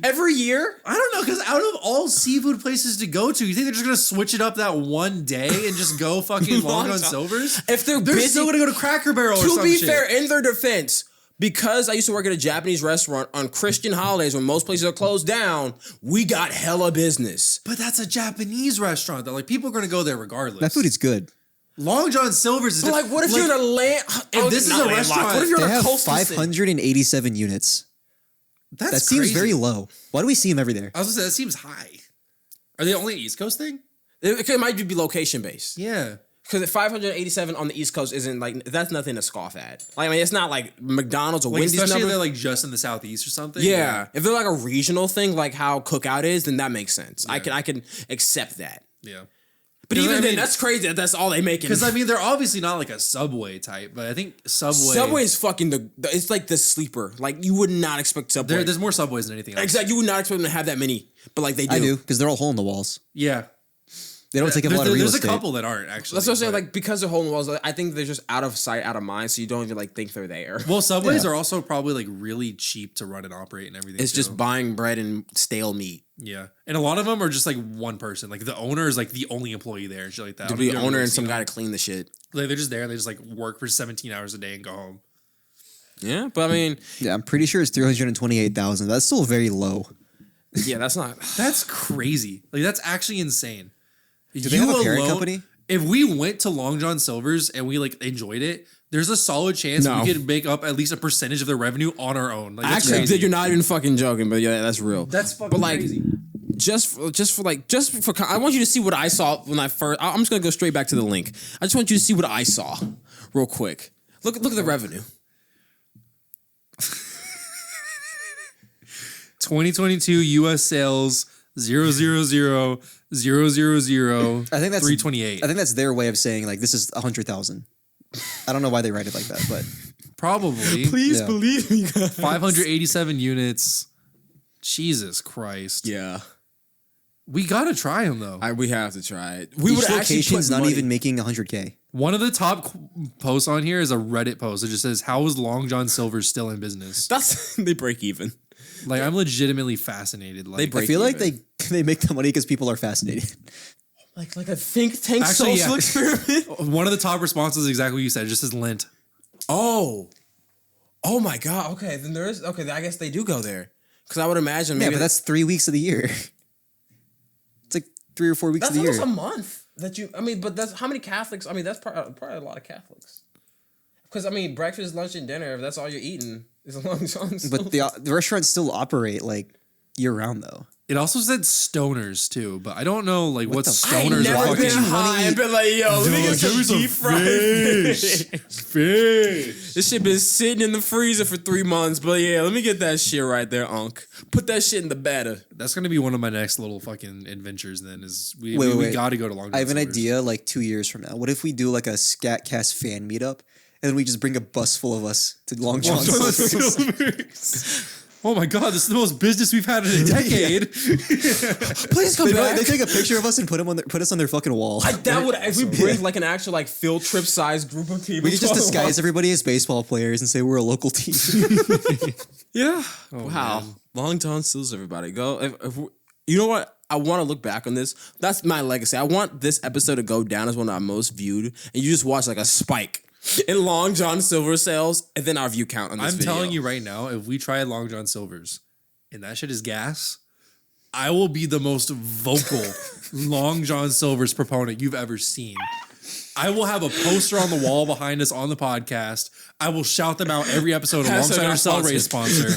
every year. I don't know, because out of all seafood places to go to, you think they're just gonna switch it up that one day and just go fucking Long John Silver's? If they're They're busy, still gonna go to Cracker Barrel or to some be shit. fair, in their defense, because I used to work at a Japanese restaurant on Christian holidays when most places are closed down, we got hella business. But that's a Japanese restaurant though. Like people are gonna go there regardless. That food is good. Long John Silver's is But like, what if you're in a land? If this is not a landlocked. restaurant, What if you're They in a have coastal city? 587 units. that's That seems crazy. very low. Why do we see them every there? I was gonna say that seems high. Are they only an East Coast thing? It might be location based. Yeah. Because 587 on the East Coast isn't like that's nothing to scoff at. Like, I mean, it's not like McDonald's or Like Wendy's especially if number. they're like just in the Southeast or something. Yeah, if they're like a regional thing, like how Cookout is, then that makes sense. I can accept that. Yeah. But Because, even I then, mean- that's crazy. That's all they make. Because I mean, they're obviously not like a Subway type, but I think Subway is fucking it's like the sleeper. Like you would not expect Subway. There's more Subways than anything else. Exactly. You would not expect them to have that many, but like they do. I do because they're all hole in the walls. Yeah. They don't take up a lot of real There's estate. a couple that aren't actually. That's what I'm saying. but- Like because they're hole in the walls, I think they're just out of sight, out of mind. So you don't even like think they're there. well, Subways Yeah. are also probably like really cheap to run and operate and everything. It's too. just buying bread and stale meat. Yeah, and a lot of them are just like one person. Like the owner is like the only employee there, and shit like that. To You be don't owner really and see some them. guy to clean the shit. Like, they're just there and they just like work for 17 hours a day and go home. Yeah, but I mean, Yeah, I'm pretty sure it's 328,000. That's still very low. yeah, that's not. That's crazy. Like that's actually insane. Do they have a parent company? If we went to Long John Silver's and we like enjoyed it, there's a solid chance No. we could make up at least a percentage of the revenue on our own. Like, that's Actually, crazy. you're not even fucking joking, but yeah, that's real. That's fucking but like, crazy. just for I want you to see what I saw when I first. I'm just gonna go straight back to the link. I just want you to see what I saw, real quick. Look at the revenue. 2022 U.S. sales 000 000 I think that's 328. I think that's their way of saying like this is 100,000. I don't know why they write it like that, but Probably. Please Yeah. believe me, guys. 587 units. Jesus Christ. Yeah, We gotta try them though. we have to try it. we We would actually location's put not money. even making 100K. One of the top posts on here is a Reddit post. It just says, "How is Long John Silver still in business?" They break even. Like, I'm legitimately fascinated. Like, I feel like they make the money because people are fascinated. Like a think tank Actually, social yeah. experiment. One of the top responses is exactly what you said. It just says lint. Oh my god. Okay, then there is. Okay, I guess they do go there because I would imagine. Maybe Yeah, but that's 3 weeks of the year. It's like 3 or 4 weeks that's of the almost year. a month that you. I mean, but that's how many Catholics? I mean, that's probably a lot of Catholics. Because I mean, breakfast, lunch, and dinner. If that's all you're eating, is a Long John Silver. But the restaurants still operate like year round though. It also said stoners too, but I don't know like what the I ain't stoners never are. been Fucking high and been like, yo, let me get some deep fried fish. fish. This shit been sitting in the freezer for 3 months, but yeah, let me get that shit right there, Unc. Put that shit in the batter. That's gonna be one of my next little fucking adventures. Then is we Wait. got to go to Long John I have an Silver's. idea like 2 years from now. What if we do like a Scat Cast fan meetup and then we just bring a bus full of us to Long John Silver's? Oh my god, this is the most business we've had in a decade. Please come back. They take a picture of us and put us on their fucking wall. That would if we bring like an actual like field trip sized group of people. We could just to disguise everybody as baseball players and say we're a local team. Yeah. Wow. man. Long John Silver's, everybody. Go. If you know what? I want to look back on this. That's my legacy. I want this episode to go down as one of our most viewed, and you just watch like a spike in Long John Silver sales, and then our view count on this I'm video. telling you right now, if we try Long John Silver's and that shit is gas, I will be the most vocal Long John Silver's proponent you've ever seen. I will have a poster on the wall behind us on the podcast. I will shout them out every episode alongside our Celebrate sponsor.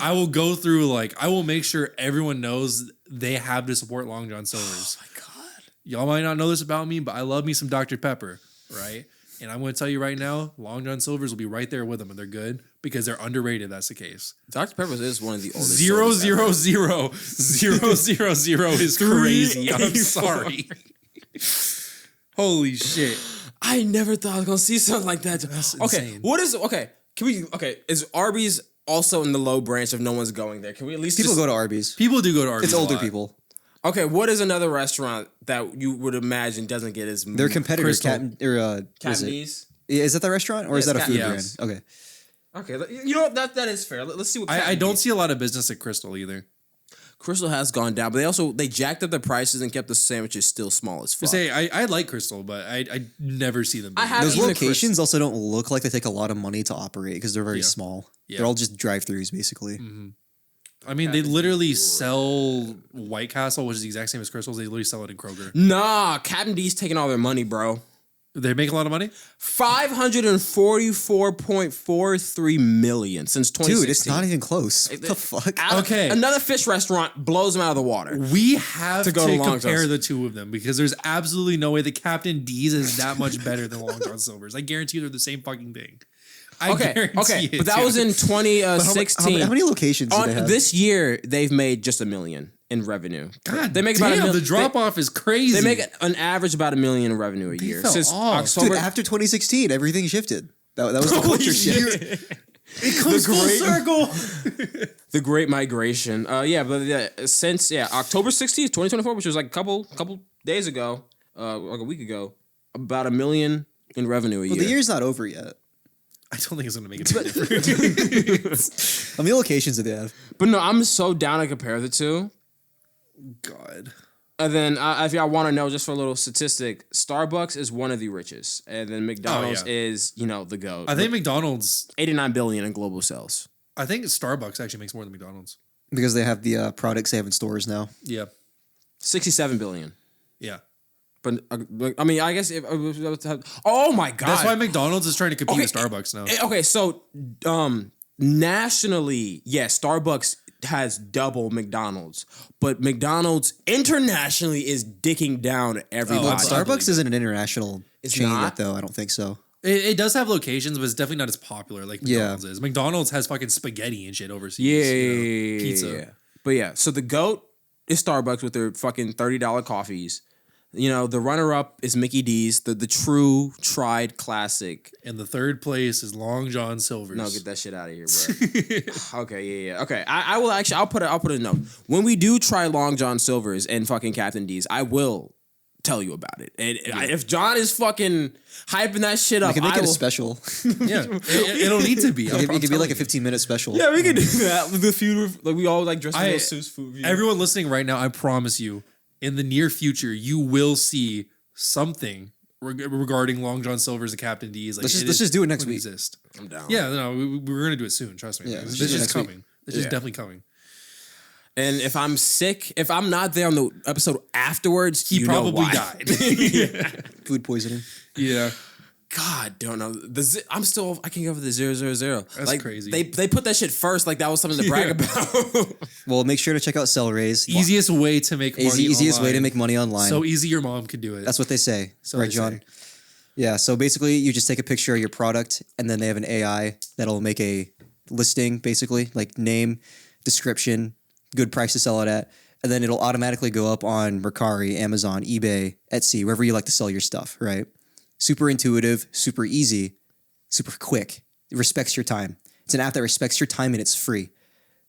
I will go through, I will make sure everyone knows they have to support Long John Silver's. Oh my god. Y'all might not know this about me, but I love me some Dr. Pepper, right? And I'm going to tell you right now, Long John Silver's will be right there with them, and they're good because they're underrated. That's the case. Dr. Pepper is one of the oldest. 0, sodas 0, ever. 0, 0, 0, 0 is crazy. I'm sorry. Holy shit. I never thought I was gonna see something like that. That's okay, insane. what is Can we? Okay, is Arby's also in the low branch if no one's going there? Can we at least People just, go to Arby's. People do go to Arby's. It's a older lot. people. Okay, what is another restaurant that you would imagine doesn't get as Their competitors, Crystal. is it? D's? Is that the restaurant or is Yeah, that a Scat food Cast. brand? Okay. Okay, you know what? That is fair. Let's see what I don't see a lot of business at Crystal either. Crystal has gone down, but they jacked up the prices and kept the sandwiches still small as fuck. I like Crystal, but I never see them. I have Those eaten at locations also don't look like they take a lot of money to operate because they're very Yeah. small. Yeah. They're all just drive-throughs basically. I mean, they literally sell White Castle, which is the exact same as Crystal's. They literally sell it in Kroger. Nah, Captain D's taking all their money, bro. They make a lot of money. $544.43 million since 2016. Dude, it's not even close. What the fuck? Okay. Another fish restaurant blows them out of the water. We have to go to Long compare John's. the two of them because there's absolutely no way the Captain D's is that much better than Long John Silver's. I guarantee you they're the same fucking thing. I guarantee it, but that was dude. in 2016. How many locations do they have? This year, they've made just $1 million in revenue. God they make damn, about $1 million. the drop off is crazy. They make an average about $1 million in revenue a year fell since off. October. Dude, after 2016, everything shifted. That was the culture shift. It comes full circle. The Great Migration. Since October 16th, 2024, which was like a couple days ago, like a week ago, about $1 million in revenue a year. Well, the year's not over yet. I don't think it's gonna make a big difference. How many locations do they have? But no, I'm so down to compare the two. God. And then, if y'all want to know, just for a little statistic, Starbucks is one of the richest, and then McDonald's is, the GOAT. I think McDonald's. $89 billion in global sales. I think Starbucks actually makes more than McDonald's. Because they have the products they have in stores now. Yeah. $67 billion. Yeah. But I mean, I guess oh my god, That's why McDonald's is trying to compete with Starbucks now. Okay, so nationally, yes, Starbucks has double McDonald's, but McDonald's internationally is dicking down everybody. Oh, Starbucks isn't an international chain not? yet, though. I don't think so. It does have locations, but it's definitely not as popular like Yeah. McDonald's is. McDonald's has fucking spaghetti and shit overseas. Yeah, Pizza. yeah. But yeah, so the GOAT is Starbucks with their fucking $30 coffees. The runner-up is Mickey D's, the true tried classic. And the third place is Long John Silver's. No, get that shit out of here, bro. Okay, yeah. Okay, I will actually. I'll put a note when we do try Long John Silver's and fucking Captain D's. I will tell you about it. And if John is fucking hyping that shit up, We can make it a special. Yeah, it'll need to be. It could be like a 15-minute special. Yeah, we can do that. The feud, like we all like dress in those suits. Food. Everyone listening right now, I promise you, in the near future, you will see something regarding Long John Silver's the Captain D's. Like, Let's just do it next week. Exist. I'm down. Yeah, no, we're gonna do it soon. Trust me. Yeah, This let's do is it just next week. coming. This is definitely coming. And if I'm sick, if I'm not there on the episode afterwards, He you know probably why. died. Food poisoning. Yeah. God, don't know. I can't go for the 000. That's like, crazy. They put that shit first, like that was something to brag about. Well, make sure to check out Cellraise. Easiest way to make money Easiest way to online. make money online. So easy your mom could do it. That's what they say. So right, they John? say. Yeah. So basically, you just take a picture of your product, and then they have an AI that'll make a listing, basically, like name, description, good price to sell it at, and then it'll automatically go up on Mercari, Amazon, eBay, Etsy, wherever you like to sell your stuff, right? Super intuitive, super easy, super quick. It respects your time. It's an app that respects your time, and it's free.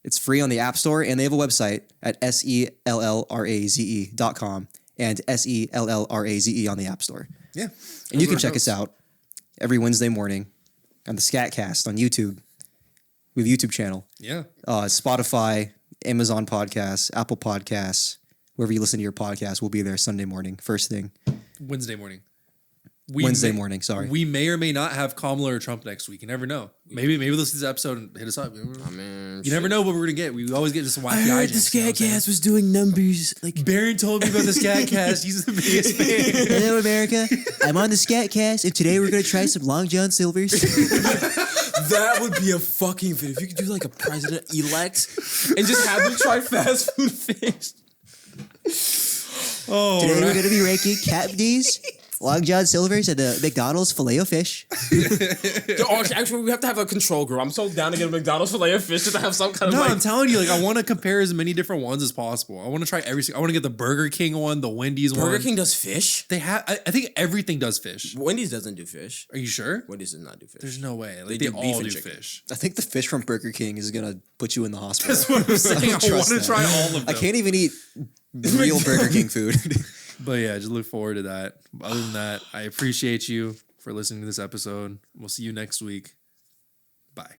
It's free on the App Store, and they have a website at sellraze.com and sellraze on the App Store. Yeah. And you can check us out every Wednesday morning on the Scat Cast on YouTube. We have a YouTube channel. Yeah. Spotify, Amazon Podcasts, Apple Podcasts, wherever you listen to your podcast, we'll be there Sunday morning, first thing. Wednesday morning. Wednesday morning, sorry. We may or may not have Kamala or Trump next week. You never know. Maybe they'll see this episode and hit us up. You never know what we're gonna get. We always get just wacky hijinks. You know what I'm saying? was doing numbers. Like Barron told me about the Scat Cast. He's the biggest fan. Hello, America. I'm on the Scat Cast, and today we're going to try some Long John Silvers. that would be a fucking video. If you could do like a president-elect and just have them try fast food fish. Oh, Today we're going to be ranking Captain D's, Long John Silvers, and the McDonald's Filet-O-Fish. Actually, we have to have a control group. I'm so down to get a McDonald's filet of fish just to have some kind of No, I'm telling you, like I want to compare as many different ones as possible. I want to try every. I want to get the Burger King one, the Wendy's one. Burger King does fish? They have. I think everything does fish. Wendy's doesn't do fish. Are you sure? Wendy's does not do fish. There's no way. Like, They they do beef all and do chicken. fish. I think the fish from Burger King is going to put you in the hospital. That's what I'm saying. I want trust to that. try all of them. I can't even eat real Burger King food. But yeah, just look forward to that. Other than that, I appreciate you for listening to this episode. We'll see you next week.